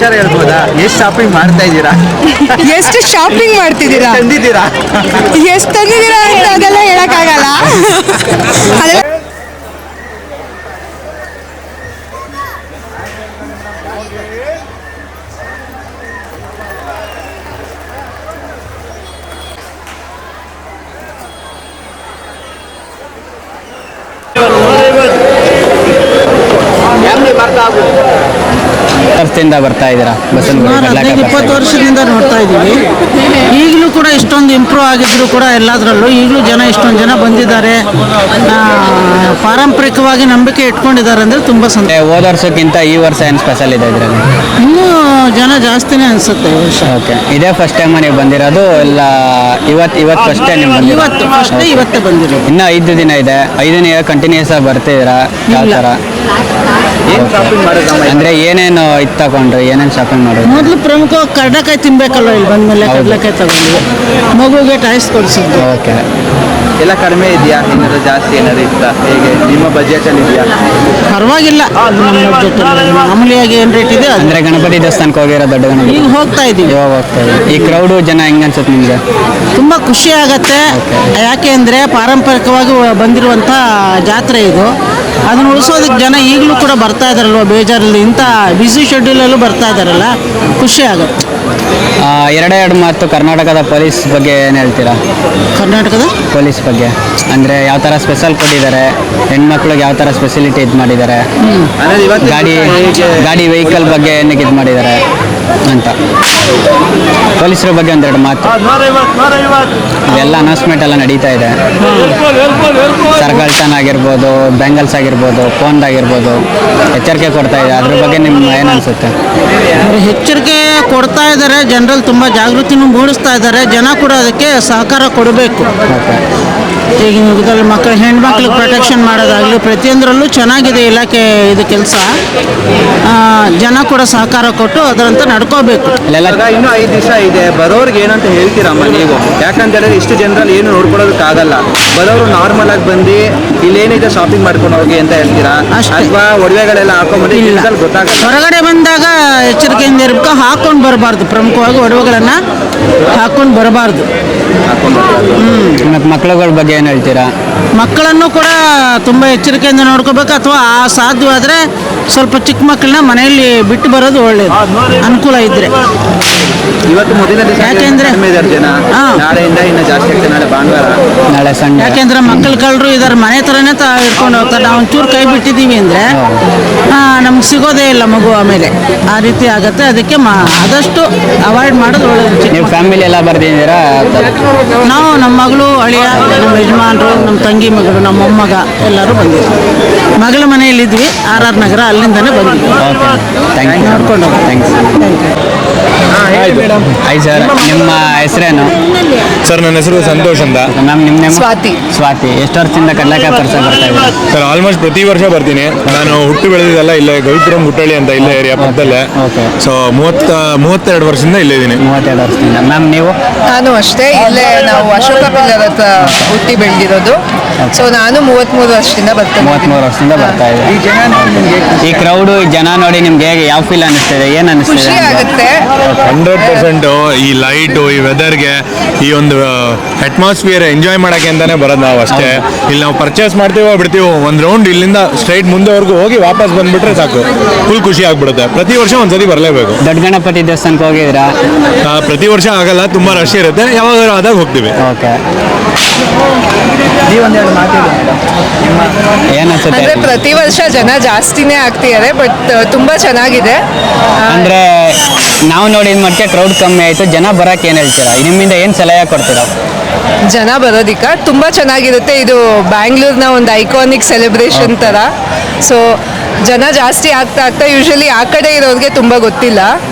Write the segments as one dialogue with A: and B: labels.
A: ವಿಚಾರ ಹೇಳ್ಬೋದಾ? ಎಷ್ಟು ಶಾಪಿಂಗ್ ಮಾಡ್ತಾ ಇದ್ದೀರಾ?
B: ಎಷ್ಟು ಶಾಪಿಂಗ್ ಮಾಡ್ತಿದ್ದೀರಾ,
A: ತಂದಿದ್ದೀರಾ,
B: ಎಷ್ಟು ತಂದಿದ್ದೀರಾ ಅಂತ ಅದೆಲ್ಲ ಹೇಳಕ್ಕಾಗಲ್ಲ. ಅದೆಲ್ಲ
C: ವರ್ಷದಿಂದ ಬರ್ತಾ ಇದ್ದೀರಾ ಬಸವನಗುಡಿ?
D: 20 ವರ್ಷದಿಂದ ನೋಡ್ತಾ ಇದ್ದೀವಿ. ಈಗಲೂ ಕೂಡ ಇಷ್ಟೊಂದು ಇಂಪ್ರೂವ್ ಆಗಿದ್ರು ಕೂಡ ಎಲ್ಲದರಲ್ಲೂ ಈಗಲೂ ಜನ ಇಷ್ಟೊಂದು ಜನ ಬಂದಿದ್ದಾರೆ, ಪಾರಂಪರಿಕವಾಗಿ ನಂಬಿಕೆ ಇಟ್ಕೊಂಡಿದ್ದಾರೆ ಅಂದರೆ ತುಂಬ ಸಂತೋಷ.
C: ಹೋದ ವರ್ಷಕ್ಕಿಂತ ಈ ವರ್ಷ ಏನು ಸ್ಪೆಷಲ್ ಇದೆ ಇದರಲ್ಲಿ?
D: ಇನ್ನೂ ಜನ ಜಾಸ್ತಿನೇ ಅನಿಸುತ್ತೆ ಈ ವರ್ಷ.
C: ಓಕೆ, ಇದೇ ಫಸ್ಟ್ ಟೈಮ್ ನೀವು ಬಂದಿರೋದು ಇಲ್ಲ ಇವತ್ತು ಫಸ್ಟ್ ಟೈಮ್ ನೀವು ಬಂದಿರೋದು?
D: ಇವತ್ತೇ ಬಂದಿರೋದು.
C: ಇನ್ನೂ 5 ದಿನ ಇದೆ. 5 ದಿನ ಕಂಟಿನ್ಯೂಸ್ ಆಗಿ ಬರ್ತಿದ್ದೀರಾ? ಯಾವ ಥರ ಅಂದರೆ ಏನೇನು ಇದು ತಗೊಂಡ್ರಿ, ಏನೇನು ಶಾಪಿಂಗ್ ಮಾಡೋದು?
D: ಮೊದಲು ಪ್ರಮುಖವಾಗಿ ಕಡಲೆಕಾಯಿ ತಿನ್ಬೇಕಲ್ವ, ಇಲ್ಲಿ ಬಂದಮೇಲೆ ಕಡಲೆಕಾಯಿ ತಗೊಂಡು ಮಗುಗೆ ಟಾಯ್ಸ್ ಕೊಡಿಸಿದ್ದು.
C: ಓಕೆ,
A: ಎಲ್ಲ ಕಡಿಮೆ ಇದೆಯಾ, ಏನಾದ್ರು ಜಾಸ್ತಿ ಏನಾದ್ರು ಇತ್ತ? ಹೇಗೆ ನಿಮ್ಮ ಬಜೆಟಲ್ಲಿ ಇದೆಯಾ?
D: ಪರವಾಗಿಲ್ಲ, ನಮ್ಮ ಬಜೆಟಲ್ಲಿ ಮಾಮೂಲಿಯಾಗಿ ಏನು ರೇಟ್ ಇದೆ
C: ಅಂದರೆ ಗಣಪತಿ ದೇವಸ್ಥಾನಕ್ಕೆ ಹೋಗಿರೋ ದೊಡ್ಡ ಗಣಪತಿ
D: ಈಗ ಹೋಗ್ತಾ ಇದ್ದೀವಿ.
C: ಇವಾಗ ಹೋಗ್ತಾ ಇದ್ದೀವಿ. ಈ ಕ್ರೌಡು ಜನ ಹೆಂಗೆ ಅನ್ಸುತ್ತೆ ನಿಮಗೆ?
D: ತುಂಬ ಖುಷಿ ಆಗತ್ತೆ. ಯಾಕೆ ಅಂದರೆ ಪಾರಂಪರಿಕವಾಗಿ ಬಂದಿರುವಂಥ ಜಾತ್ರೆ ಇದು. ಅದನ್ನು ಉಳಿಸೋದಕ್ಕೆ ಜನ ಈಗಲೂ ಕೂಡ ಬರ್ತಾ ಇದ್ದಾರಲ್ವ, ಬೇಜಾರಲ್ಲಿ ಇಂಥ ಬ್ಯುಸಿ ಶೆಡ್ಯೂಲಲ್ಲೂ ಬರ್ತಾ ಇದ್ದಾರಲ್ಲ, ಖುಷಿ ಆಗುತ್ತೆ.
C: ಎರಡೆರಡು ಮಾತು ಕರ್ನಾಟಕದ ಪೊಲೀಸ್ ಬಗ್ಗೆ ಏನು ಹೇಳ್ತೀರಾ?
D: ಕರ್ನಾಟಕದ
C: ಪೊಲೀಸ್ ಬಗ್ಗೆ ಅಂದರೆ ಯಾವ ಥರ ಸ್ಪೆಷಲ್ ಕೊಟ್ಟಿದ್ದಾರೆ, ಹೆಣ್ಮಕ್ಳಿಗೆ ಯಾವ ಥರ ಸ್ಪೆಸಿಲಿಟಿ ಇದು ಮಾಡಿದ್ದಾರೆ, ಗಾಡಿ ವೆಹಿಕಲ್ ಬಗ್ಗೆ ಏನಕ್ಕೆ ಇದು ಮಾಡಿದ್ದಾರೆ ಅಂತ ಪೊಲೀಸರ ಬಗ್ಗೆ ಒಂದೆರಡು ಮಾತು. ಇದೆಲ್ಲ ಅನೌನ್ಸ್ಮೆಂಟ್ ಎಲ್ಲ ನಡೀತಾ ಇದೆ. ಸರ್ಕಲ್ಟನ್ ಆಗಿರ್ಬೋದು, ಬ್ಯಾಂಗಲ್ಸ್ ಆಗಿರ್ಬೋದು, ಫೋನ್ದಾಗಿರ್ಬೋದು ಎಚ್ಚರಿಕೆ ಕೊಡ್ತಾ ಇದೆ. ಅದ್ರ ಬಗ್ಗೆ ನಿಮ್ಮ ಏನು ಅನಿಸುತ್ತೆ?
D: ಎಚ್ಚರಿಕೆ ಕೊಡ್ತಾ ಇದ್ದಾರೆ, ಜನರಲ್ಲಿ ತುಂಬ ಜಾಗೃತಿನೂ ಮೂಡಿಸ್ತಾ ಇದ್ದಾರೆ. ಜನ ಕೂಡ ಅದಕ್ಕೆ ಸಹಕಾರ ಕೊಡಬೇಕು. ಈಗಿನ ಯುಗದಲ್ಲಿ ಹೆಣ್ಮಕ್ಳಿಗೆ ಪ್ರೊಟೆಕ್ಷನ್ ಮಾಡೋದಾಗಲಿ ಪ್ರತಿಯೊಂದರಲ್ಲೂ ಚೆನ್ನಾಗಿದೆ ಇಲಾಖೆ ಇದು ಕೆಲಸ. ಜನ ಕೂಡ ಸಹಕಾರ ಕೊಟ್ಟು ಅದರಂತೆ ನಡ್ಕೋಬೇಕು.
A: ಇನ್ನೂ 5 ದಿವಸ ಇದೆ. ಬರೋರ್ಗೆ ಏನಂತ ಹೇಳ್ತೀರಮ್ಮ ನೀವು? ಯಾಕಂತೇಳಿದ್ರೆ ಇಷ್ಟು ಜನರಲ್ಲಿ ಏನು ನೋಡ್ಕೊಳ್ಳೋದಕ್ಕಾಗಲ್ಲ. ಬರೋರು ನಾರ್ಮಲ್ ಆಗಿ ಬಂದು ಇಲ್ಲೇನಿದೆ ಶಾಪಿಂಗ್ ಮಾಡ್ಕೊಂಡು ಹೋಗಿ ಅಂತ ಹೇಳ್ತೀರಾ, ಅಥವಾ ಒಡವೆಗಳೆಲ್ಲ ಹಾಕೊಂಡ್ಬಂದು ಗೊತ್ತಾಗಲ್ಲ?
D: ಹೊರಗಡೆ ಬಂದಾಗ ಎಚ್ಚರಿಕೆಯಿಂದ ಇರಬೇಕು. ಹಾಕೊಂಡು ಬರಬಾರ್ದು, ಪ್ರಮುಖವಾಗಿ ಒಡವೆಗಳನ್ನು ಹಾಕೊಂಡು ಬರಬಾರ್ದು.
C: ಮತ್ತು ಮಕ್ಕಳುಗಳ ಬಗ್ಗೆ ಏನು ಹೇಳ್ತೀರಾ?
D: ಮಕ್ಕಳನ್ನು ಕೂಡ ತುಂಬ ಎಚ್ಚರಿಕೆಯಿಂದ ನೋಡ್ಕೋಬೇಕು. ಅಥವಾ ಸಾಧ್ಯವಾದರೆ ಸ್ವಲ್ಪ ಚಿಕ್ಕ ಮಕ್ಕಳನ್ನ ಮನೆಯಲ್ಲಿ ಬಿಟ್ಟು ಬರೋದು ಒಳ್ಳೆಯದು, ಅನುಕೂಲ ಇದ್ದರೆ.
A: ಇವತ್ತು ಮೊದಲ ದಿವಸ
D: ಯಾಕೆಂದ್ರೆ
A: ಜನ, ನಾಳೆಯಿಂದ ಇನ್ನು ಜಾಸ್ತಿ ಆಗ್ತದೆ. ನಾಳೆ ಭಾನುವಾರ,
C: ನಾಳೆ ಸಂಡೆ.
D: ಯಾಕೆಂದ್ರೆ ಮಕ್ಕಳು ಕಳ್ಳರು ಇದ್ದಾರೆ, ಮನೆ ಥರನೇ ಇಟ್ಕೊಂಡು ಹೋಗ್ತಾರೆ. ನಾವು ಒಂಚೂರು ಕೈ ಬಿಟ್ಟಿದ್ದೀವಿ ಅಂದರೆ ನಮ್ಗೆ ಸಿಗೋದೇ ಇಲ್ಲ ಮಗು, ಆಮೇಲೆ ಆ ರೀತಿ ಆಗುತ್ತೆ. ಅದಕ್ಕೆ ಆದಷ್ಟು ಅವಾಯ್ಡ್ ಮಾಡೋದು ಒಳ್ಳೆಯದು.
C: ನೀವು ಫ್ಯಾಮಿಲಿ ಎಲ್ಲ ಬರ್ತಿದ್ದೀರಾ?
D: ನಾವು ನಮ್ಮ ಮಗಳು, ಅಳಿಯ, ನಮ್ಮ ಯಜಮಾನರು, ನಮ್ಮ ತಂಗಿ ಮಗಳು, ನಮ್ಮ ಮೊಮ್ಮಗ ಎಲ್ಲರೂ ಬಂದಿದ್ವಿ. ಮಗಳ ಮನೆಯಲ್ಲಿದ್ವಿ, RR ನಗರ, ಅಲ್ಲಿಂದನೇ ಬಂದಿದ್ವಿ. ನೋಡ್ಕೊಂಡು
C: ಥ್ಯಾಂಕ್ಸ್. ಹಾಯ್ ಸರ್, ನಿಮ್ಮ ಹೆಸರೇನು?
E: ಸರ್ ನನ್ನ ಹೆಸರು ಸಂತೋಷ್ ಅಂತ.
C: ಮ್ಯಾಮ್ ನಿಮ್ಮ ನೇಮ್?
B: ಸ್ವಾತಿ.
C: ಸ್ವಾತಿ, ಎಷ್ಟು ವರ್ಷದಿಂದ ಕಡಲೆಕಾಯಿ ಪರಿಸರ ಬರ್ತಾ ಇದ್ದೀರಾ?
E: ಸರ್ ಆಲ್ಮೋಸ್ಟ್ ಪ್ರತಿ ವರ್ಷ ಬರ್ತೀನಿ. ನಾನು ಹುಟ್ಟು ಬೆಳೆದಿದ್ದೆಲ್ಲ ಇಲ್ಲೇ ಗವಿಪುರಂ ಹುಟ್ಟಳ್ಳಿ ಅಂತ ಇಲ್ಲೇ ಏರಿಯಾ ಪಕ್ಕದಲ್ಲೇ. ಸೊ 32 ವರ್ಷದಿಂದ ಇಲ್ಲೇ ಇದ್ದೀನಿ.
C: 32 ವರ್ಷದಿಂದ. ಮ್ಯಾಮ್ ನೀವು?
B: ನಾನು ಅಷ್ಟೇ, ಇಲ್ಲೇ ನಾವು ಅಶೋಕ ಪಿಲ್ಲರ್ ಹತ್ರ ಹುಟ್ಟಿ ಬೆಳೆದಿರೋದು. ಸೊ ನಾನು 33 ವರ್ಷದಿಂದ ಬರ್ತೀನಿ.
C: 33 ವರ್ಷದಿಂದ ಬರ್ತಾ ಇದೆ. ಈ ಕ್ರೌಡು, ಜನ ನೋಡಿ ನಿಮ್ಗೆ ಹೇಗೆ, ಯಾವ ಫೀಲ್ ಅನಿಸ್ತಿದೆ, ಏನು ಅನಿಸ್ತಿದೆ?
B: ಖುಷಿ ಆಗುತ್ತೆ.
E: 100% ಈ ಲೈಟು, ಈ ವೆದರ್ಗೆ, ಈ ಒಂದು ಅಟ್ಮಾಸ್ಫಿಯರ್ ಎಂಜಾಯ್ ಮಾಡೋಕ್ಕೆ ಅಂತಾನೆ ಬರೋದು ನಾವು ಅಷ್ಟೇ. ಇಲ್ಲಿ ನಾವು ಪರ್ಚೇಸ್ ಮಾಡ್ತೀವೋ ಬಿಡ್ತೀವೋ, ಒಂದು ರೌಂಡ್ ಇಲ್ಲಿಂದ ಸ್ಟ್ರೈಟ್ ಮುಂದೆವರೆಗೂ ಹೋಗಿ ವಾಪಸ್ ಬಂದುಬಿಟ್ರೆ ಸಾಕು, ಫುಲ್ ಖುಷಿ ಆಗ್ಬಿಡುತ್ತೆ. ಪ್ರತಿ ವರ್ಷ ಒಂದ್ಸತಿ ಬರಲೇಬೇಕು.
C: ದೊಡ್ಡ ಗಣಪತಿ ದೇವಸ್ಥಾನಕ್ಕೆ ಹೋಗಿದ್ದೀರಾ?
E: ಪ್ರತಿ ವರ್ಷ ಆಗಲ್ಲ, ತುಂಬ ರಶ್ ಇರುತ್ತೆ. ಯಾವಾಗಾದ್ರೂ ಆದಾಗ ಹೋಗ್ತೀವಿ.
C: ಓಕೆ,
A: ನೀವೊಂದೆರಡು ಮಾತಾಡಿ.
C: ಏನು ಅನ್ಸುತ್ತೆ?
B: ಅಂದ್ರೆ ಪ್ರತಿ ವರ್ಷ ಜನ ಜಾಸ್ತಿನೇ ಆಗ್ತಿದ್ದಾರೆ, ಬಟ್ ತುಂಬಾ ಚೆನ್ನಾಗಿದೆ.
C: ಅಂದರೆ ನಾವು ನೋಡಿದ ಮಟ್ಟಿಗೆ ಕ್ರೌಡ್ ಕಮ್ಮಿ ಆಯಿತು, ಜನ ಬರೋಕ್ಕೆ ಏನು ಹೇಳ್ತೀರಾ? ನಿಮ್ಮಿಂದ ಏನು ಸಲಹೆ ಕೊಡ್ತೀರಾ?
B: ಜನ ಬರೋದಿಕ್ಕ ತುಂಬ ಚೆನ್ನಾಗಿರುತ್ತೆ. ಇದು ಬ್ಯಾಂಗ್ಳೂರ್ನ ಒಂದು ಐಕಾನಿಕ್ ಸೆಲೆಬ್ರೇಷನ್ ಥರ. ಸೊ ಜನ ಜಾಸ್ತಿ ಆಗ್ತಾ ಆಗ್ತಾ ಯೂಶಲಿ ಆ ಕಡೆ ಇರೋರಿಗೆ ತುಂಬ ಗೊತ್ತಿಲ್ಲ.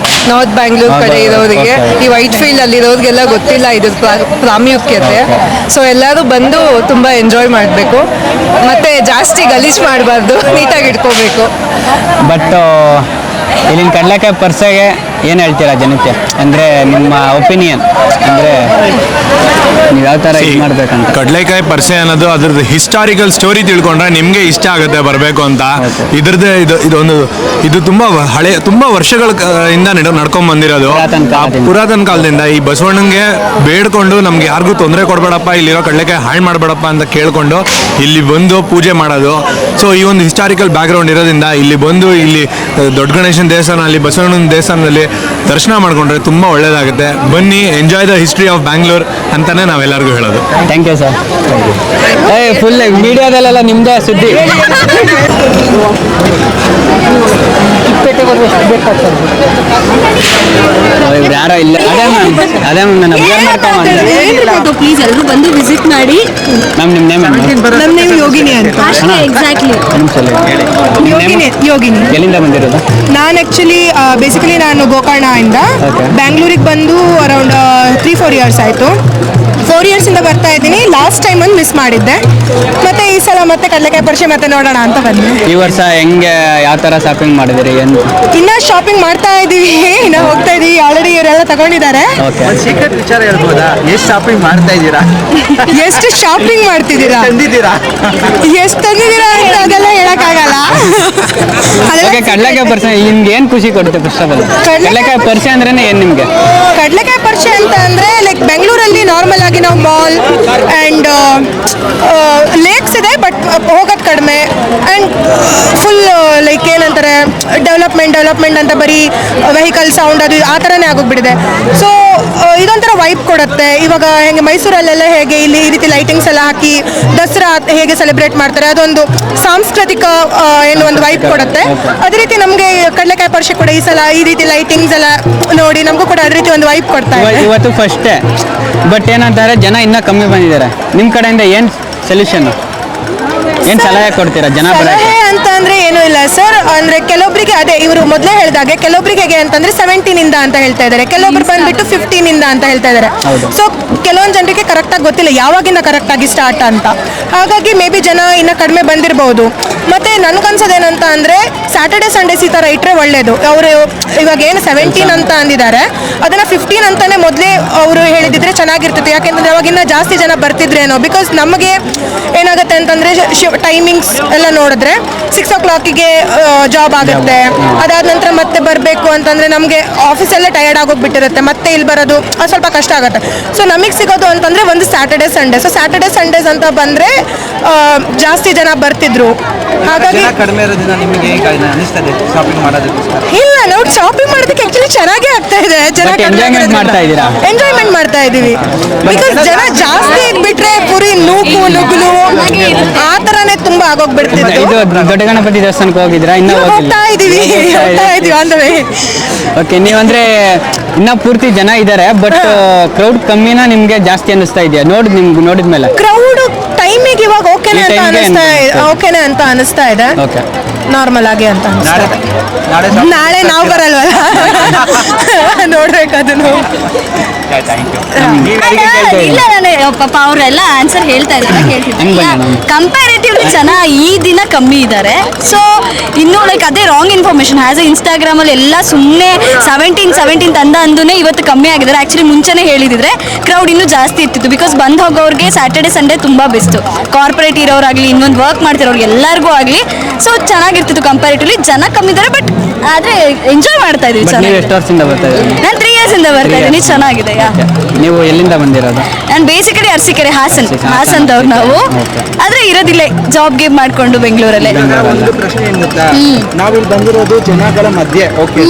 B: ನಾರ್ತ್ ಬ್ಯಾಂಗ್ಳೂರ್ ಕಡೆ ಇರೋರಿಗೆ, ಈ ವೈಟ್ ಫೀಲ್ಡ್ ಅಲ್ಲಿರೋರಿಗೆಲ್ಲ ಗೊತ್ತಿಲ್ಲ ಇದ್ರ ಪ್ರಾಮುಖ್ಯತೆ. ಸೊ ಎಲ್ಲರೂ ಬಂದು ತುಂಬ ಎಂಜಾಯ್ ಮಾಡಬೇಕು. ಮತ್ತು ಜಾಸ್ತಿ ಗಲೀಜು ಮಾಡಬಾರ್ದು, ನೀಟಾಗಿ ಇಟ್ಕೋಬೇಕು.
C: ಬಟ್ ಇಲ್ಲಿನ ಕಡಲೆಕಾಯಿ ಪರ್ಸೆಗೆ ಏನು ಹೇಳ್ತೀರಾ ಜನಕ್ಕೆ, ಅಂದರೆ ನಿಮ್ಮ ಒಪಿನಿಯನ್, ಅಂದರೆ ನೀವು ಯಾವ ಥರ ಇದು ಮಾಡ್ಬೇಕಂತ?
E: ಕಡಲೆಕಾಯಿ ಪರಿಚಯ ಅನ್ನೋದು ಅದ್ರದ್ದು ಹಿಸ್ಟಾರಿಕಲ್ ಸ್ಟೋರಿ ತಿಳ್ಕೊಂಡ್ರೆ ನಿಮಗೆ ಇಷ್ಟ ಆಗುತ್ತೆ ಬರಬೇಕು ಅಂತ. ಇದ್ರದ್ದೇ ಇದು ತುಂಬಾ ವರ್ಷಗಳ ಇಂದ ನಡ್ಕೊಂಡ್ ಬಂದಿರೋದು. ಪುರಾತನ ಕಾಲದಿಂದ ಈ ಬಸವಣ್ಣಂಗೆ ಬೇಡ್ಕೊಂಡು ನಮ್ಗೆ ಯಾರಿಗೂ ತೊಂದರೆ ಕೊಡಬೇಡಪ್ಪ, ಇಲ್ಲಿರೋ ಕಡಲೆಕಾಯಿ ಹಾಳು ಮಾಡಬೇಡಪ್ಪ ಅಂತ ಕೇಳ್ಕೊಂಡು ಇಲ್ಲಿ ಬಂದು ಪೂಜೆ ಮಾಡೋದು. ಸೊ ಈ ಒಂದು ಹಿಸ್ಟಾರಿಕಲ್ ಬ್ಯಾಕ್ಗ್ರೌಂಡ್ ಇರೋದ್ರಿಂದ ಇಲ್ಲಿ ಬಂದು ಇಲ್ಲಿ ದೊಡ್ಡ ಗಣೇಶನ ದೇವಸ್ಥಾನದಲ್ಲಿ, ಬಸವಣ್ಣನ ದೇವಸ್ಥಾನದಲ್ಲಿ ದರ್ಶನ ಮಾಡ್ಕೊಂಡ್ರೆ ತುಂಬಾ ಒಳ್ಳೇದಾಗುತ್ತೆ. ಬನ್ನಿ, enjoy the history of Bangalore ಅಂತಾನೆ ನಾವೆಲ್ಲರಿಗೂ ಹೇಳೋದು.
C: Thank you sir. ಫುಲ್ ಮೀಡಿಯಾದಲ್ಲೆಲ್ಲ ನಿಮ್ಮದೇ ಸುದ್ದಿ. ಇವ್ರು ಯಾರೋ ಇಲ್ಲ. ಅದೇ ಮ್ಯಾಮ್ ನಾನು ಅಬ್ಸರ್ವ್ ಮಾಡ್ಕೊಂಡು
F: ಪ್ಲೀಸ್ ಎಲ್ಲರೂ ಬಂದು ವಿಸಿಟ್ ಮಾಡಿ.
C: ಮ್ಯಾಮ್ ನಿಮ್ಮ ನೇಮ್
B: ನಮ್ಮ ನೇಮ್ ಯೋಗಿನಿ ಅಂತ.
F: ಎಕ್ಸಾಕ್ಟ್ಲಿ.
B: ಯೋಗಿನಿ.
C: ಎಲ್ಲಿಂದ ಬಂದಿರೋದು?
B: ನಾನು ಆ್ಯಕ್ಚುಲಿ ಬೇಸಿಕಲಿ ನಾನು ಗೋಕರ್ಣದಿಂದ ಬ್ಯಾಂಗ್ಳೂರಿಗೆ ಬಂದು ಅರೌಂಡ್ 3-4 ಇಯರ್ಸ್ ಆಯಿತು. 4 ಇಯರ್ಸಿಂದ ಬರ್ತಾ ಇದ್ದೀನಿ. ಲಾಸ್ಟ್ ಟೈಮ್ ಒಂದು ಮಿಸ್ ಮಾಡಿದ್ದೆ, ಮತ್ತೆ ಈ ಸಲ ಮತ್ತೆ ಕಡಲೆಕಾಯಿ ಪರಿಚಯ ಮತ್ತೆ ನೋಡೋಣ ಅಂತ ಬಂದೆ.
C: ಈ ವರ್ಷ ಹೆಂಗೆ ಯಾವ ಥರ ಶಾಪಿಂಗ್ ಮಾಡಿದಿರಿ? ಏನು
B: ಇನ್ನ ಶಾಪಿಂಗ್ ಮಾಡ್ತಾ ಇದ್ದೀವಿ, ಇನ್ನ ಹೋಗ್ತಾ ಇದೀವಿ. ಆಲ್ರೆಡಿ ಇವರೆಲ್ಲ ತಗೊಂಡಿದ್ದಾರೆ.
C: ಓಕೆ.
A: ಸೀಕ್ರೆಟ್ ವಿಚಾರ ಹೇಳ್ಬೋದಾ? ಎಷ್ಟು ಶಾಪಿಂಗ್ ಮಾಡ್ತಾ ಇದ್ದೀರಾ?
B: ಎಷ್ಟು ಶಾಪಿಂಗ್ ಮಾಡ್ತಿದ್ದೀರಾ?
A: ತಂದಿದ್ದೀರಾ?
B: ಎಷ್ಟು ತಂದಿದ್ದೀರಾ ಅಂತ ಅದೆಲ್ಲ ಹೇಳಕ್ಕಾಗಲ್ಲ.
C: ಓಕೆ, ಕಡಲೆಕಾಯಿ ಪರಿಚಯ ನಿಮ್ಗೆ ಏನು ಖುಷಿ ಕೊಡುತ್ತೆ? ಫಸ್ಟ್ ಆಫ್ ಆಲ್ ಕಡಲೆಕಾಯಿ ಪರಿಚಯ ಅಂದ್ರೆ ಏನು ನಿಮಗೆ?
B: ಕಡಲೆಕಾಯಿ ಪರಿಚಯ ಅಂತ ಅಂದ್ರೆ ಲೈಕ್ ಬೆಂಗಳೂರಲ್ಲಿ ನಾರ್ಮಲ್ ಆಗಿ ನಾವು ಮಾಲ್ ಆ್ಯಂಡ್ ಲೇಕ್ಸ್ ಇದೆ, ಬಟ್ ಹೋಗೋದು ಕಡಿಮೆ. ಆ್ಯಂಡ್ ಫುಲ್ ಲೈಕ್ ಏನಂತಾರೆ ಡೆವಲಪ್ಮೆಂಟ್ ಅಂತ ಬರೀ ವೆಹಿಕಲ್ ಸೌಂಡ್ ಅದು ಆ ಥರನೇ ಆಗೋಗ್ಬಿಟ್ಟಿದೆ. ಸೊ ಇದೊಂಥರ ವೈಬ್ ಕೊಡುತ್ತೆ. ಇವಾಗ ಹೇಗೆ ಮೈಸೂರಲ್ಲೆಲ್ಲ ಹೇಗೆ ಇಲ್ಲಿ ಈ ರೀತಿ ಲೈಟಿಂಗ್ಸ್ ಎಲ್ಲ ಹಾಕಿ ದಸರಾ ಹೇಗೆ ಸೆಲೆಬ್ರೇಟ್ ಮಾಡ್ತಾರೆ, ಅದೊಂದು ಸಾಂಸ್ಕೃತಿಕ ಏನು ಒಂದು ವೈಬ್ ಕೊಡುತ್ತೆ. ಅದೇ ರೀತಿ ನಮಗೆ ಕಡಲೆಕಾಯಿ ಪರಿಷೆ ಕೂಡ ಈ ಸಲ ಈ ರೀತಿ ಲೈಟಿಂಗ್ಸ್ ಎಲ್ಲ ನೋಡಿ ನಮಗೂ ಕೂಡ ಅದೇ ರೀತಿ ಒಂದು ವೈಬ್ ಕೊಡ್ತಾ ಇದೆ.
C: ಇವತ್ತು ಫಸ್ಟೇ, ಬಟ್ ಏನಂತಾರೆ ಜನ ಇನ್ನೂ ಕಮ್ಮಿ ಬಂದಿದ್ದಾರೆ. ನಿಮ್ಮ ಕಡೆಯಿಂದ ಏನು ಸೊಲ್ಯೂಷನ್, ಏನು ಸಲಹೆ ಕೊಡ್ತೀರಾ ಜನ ಬರೋಕ್ಕೆ?
B: ಸಲಹೆ ಅಂತ ಅಂದ್ರೆ ಏನೂ ಇಲ್ಲ ಸರ್. ಅಂದ್ರೆ ಕೆಲವೊಬ್ಬರಿಗೆ ಅದೇ ಇವರು ಮೊದಲೇ ಹೇಳಿದಾಗೆ ಕೆಲವೊಬ್ಬರಿಗೆ ಹೇಗೆ ಅಂತಂದ್ರೆ 17 ಅಂತ ಹೇಳ್ತಾ ಇದ್ದಾರೆ, ಕೆಲವೊಬ್ರು ಬಂದ್ಬಿಟ್ಟು 15 ಅಂತ ಹೇಳ್ತಾ ಇದ್ದಾರೆ. ಸೊ ಕೆಲವೊಂದು ಜನರಿಗೆ ಕರೆಕ್ಟಾಗಿ ಗೊತ್ತಿಲ್ಲ ಯಾವಾಗಿಂದ ಕರೆಕ್ಟಾಗಿ ಸ್ಟಾರ್ಟ್ ಅಂತ. ಹಾಗಾಗಿ ಮೇ ಬಿ ಜನ ಇನ್ನು ಕಡಿಮೆ ಬಂದಿರಬಹುದು. ಮತ್ತೆ ನನಗನ್ಸೋದೇನಂತ ಅಂದರೆ ಸ್ಯಾಟರ್ಡೆ ಸಂಡೇಸ್ ಈ ಥರ ಇಟ್ಟರೆ ಒಳ್ಳೆಯದು. ಅವರು ಇವಾಗ ಏನು 17 ಅಂತ ಅಂದಿದ್ದಾರೆ, ಅದನ್ನು 15 ಅಂತಾನೆ ಮೊದಲೇ ಅವರು ಹೇಳಿದಿದ್ರೆ ಚೆನ್ನಾಗಿರ್ತಿತ್ತು. ಯಾಕೆಂತಂದ್ರೆ ಅವಾಗಿನ್ನ ಜಾಸ್ತಿ ಜನ ಬರ್ತಿದ್ರೇನೋ. ಬಿಕಾಸ್ ನಮಗೆ ಏನಾಗುತ್ತೆ ಅಂತಂದರೆ ಟೈಮಿಂಗ್ಸ್ ಎಲ್ಲ ನೋಡಿದ್ರೆ 6 o'clock ಜಾಬ್ ಆಗುತ್ತೆ. ಅದಾದ ನಂತರ ಮತ್ತೆ ಬರಬೇಕು ಅಂತಂದರೆ ನಮಗೆ ಆಫೀಸೆಲ್ಲ ಟಯರ್ಡ್ ಆಗೋಗ್ಬಿಟ್ಟಿರುತ್ತೆ. ಮತ್ತೆ ಇಲ್ಲಿ ಬರೋದು ಸ್ವಲ್ಪ ಕಷ್ಟ ಆಗುತ್ತೆ. ಸೊ ನಮಗೆ ಸಿಗೋದು ಅಂತಂದರೆ ಒಂದು Saturday Sunday. So Saturday Sundays ಅಂತ ಬಂದರೆ ಜಾಸ್ತಿ ಜನ ಬರ್ತಿದ್ರು. ಹಾಗಾಗಿ
A: ಕಡಿಮೆ ಇರೋದ್ರಿಂದ ನಿಮಗೆ ಅನಿಸ್ತದೆ ಶಾಪಿಂಗ್ ಮಾಡೋದಕ್ಕೋಸ್ಕರ?
B: ಇಲ್ಲ, ನಾವು ಶಾಪಿಂಗ್ ಮಾಡೋದಕ್ಕೆ ಆಕ್ಚುಲಿ ಚೆನ್ನಾಗೇ ಆಗ್ತಾ ಇದೆ.
C: ಎಂಜಾಯ್ಮೆಂಟ್ ಮಾಡ್ತಾ ಇದ್ದೀರಾ?
B: ಎಂಜಾಯ್ಮೆಂಟ್ ಮಾಡ್ತಾ ಇದೀವಿ. ಬಿಕಾಸ್ ಜನ ಜಾಸ್ತಿ ಬಿಟ್ರೆ ಪುರಿ ನುಗ್ಗಲು ಆ ಥರನೇ ತುಂಬಾ ಆಗೋಗ್ಬಿಡ್ತಿದೆ.
C: ಇದು ದೊಡ್ಡ ಗಣಪತಿ ದೇವಸ್ಥಾನಕ್ಕೆ ಹೋಗಿದ್ರಾ? ಇನ್ನೂ
B: ಹೋಗ್ತಾ ಇದೀವಿ ಆನ್ ದ ವೇ.
C: ಓಕೆ, ನೀವಂದ್ರೆ ಇನ್ನ ಪೂರ್ತಿ ಜನ ಇದ್ದಾರೆ, ಬಟ್ ಕ್ರೌಡ್ ಕಮ್ಮಿನ ನಿಮ್ಗೆ ಜಾಸ್ತಿ ಅನ್ನಿಸ್ತಾ ಇದೆಯಾ ನೋಡಿದ್ಮೇಲೆ?
B: ಕ್ರೌಡ್ ಟೈಮಿಗೆ ಇವಾಗ ಓಕೆನೆ ಅಂತ ಅನಿಸ್ತಾ ಇದೆ.
C: ಓಕೆ,
B: ನಾರ್ಮಲ್ ಆಗಿ ಅಂತ ನಾಳೆ ನಾವು ಬರಲ್ವಲ್ಲ, ನೋಡ್ಬೇಕು ಅದನ್ನು.
F: ಇಲ್ಲ, ನಾನು ಪಾಪ ಅವರೆಲ್ಲ ಆನ್ಸರ್ ಹೇಳ್ತಾ ಇದ್ದಾರೆ, ಕೇಳ್ತಿದ್ದೆ. ಕಂಪ್ಯಾರಿಟಿವ್ಲಿ ಜನ ಈ ದಿನ ಕಮ್ಮಿ ಇದ್ದಾರೆ. ಸೊ ಇನ್ನೂ ಲೈಕ್ ಅದೇ ರಾಂಗ್ ಇನ್ಫಾರ್ಮೇಶನ್. ಆಸ್ ಎ ಇನ್ಸ್ಟಾಗ್ರಾಮಲ್ಲಿ ಎಲ್ಲ ಸುಮ್ಮನೆ 17 ಅಂದೂನೇ ಇವತ್ತು ಕಮ್ಮಿ ಆಗಿದ್ದಾರೆ. ಆ್ಯಕ್ಚುಲಿ ಮುಂಚೆನೇ ಹೇಳಿದಿದ್ರೆ ಕ್ರೌಡ್ ಇನ್ನೂ ಜಾಸ್ತಿ ಇರ್ತಿತ್ತು. ಬಿಕಾಸ್ ಬಂದು ಹೋಗೋರಿಗೆ ಸ್ಯಾಟರ್ಡೆ ಸಂಡೇ ತುಂಬ ಬೆಸ್ಟು. ಕಾರ್ಪೊರೇಟ್ ಇರೋರಾಗಲಿ, ಇನ್ನೊಂದು ವರ್ಕ್ ಮಾಡ್ತಿರೋರಿಗೆ ಎಲ್ಲರಿಗೂ ಆಗಲಿ ಸೊ ಚೆನ್ನಾಗಿರ್ತಿತ್ತು. ಕಂಪ್ಯಾರಿಟಿವ್ಲಿ ಜನ ಕಮ್ಮಿ ಇದ್ದಾರೆ, ಬಟ್ ಆದರೆ ಎಂಜಾಯ್ ಮಾಡ್ತಾ ಇದೀವಿ.
C: ನೀವು ಎಷ್ಟು ವರ್ಷದಿಂದ ಬರ್ತಾ ಇದ್ದೀರಿ?
F: ನಾನು 3 years ಇಂದ ಬರ್ತಾ ಇದ್ದೀನಿ. ಚೆನ್ನಾಗಿದೆ.
C: ನೀವು ಎಲ್ಲಿಂದ ಬಂದಿರೋದು?
F: ನಾನು ಬೇಸಿಕಲಿ ಅರಸೀಕೆರೆ, ಹಾಸನದವ್ರು ನಾವು. ಆದರೆ ಇರೋದಿಲ್ಲ, ಜಾಬ್ ಗೇಮ್ ಮಾಡ್ಕೊಂಡು ಬೆಂಗಳೂರಲ್ಲೇ.
A: ಒಂದು ಪ್ರಶ್ನೆ ಏನ್ ಗೊತ್ತಾ, ನಾವಿಲ್ಲಿ ಬಂದಿರೋದು ಜನಗಳ ಮಧ್ಯೆ. ಓಕೆ,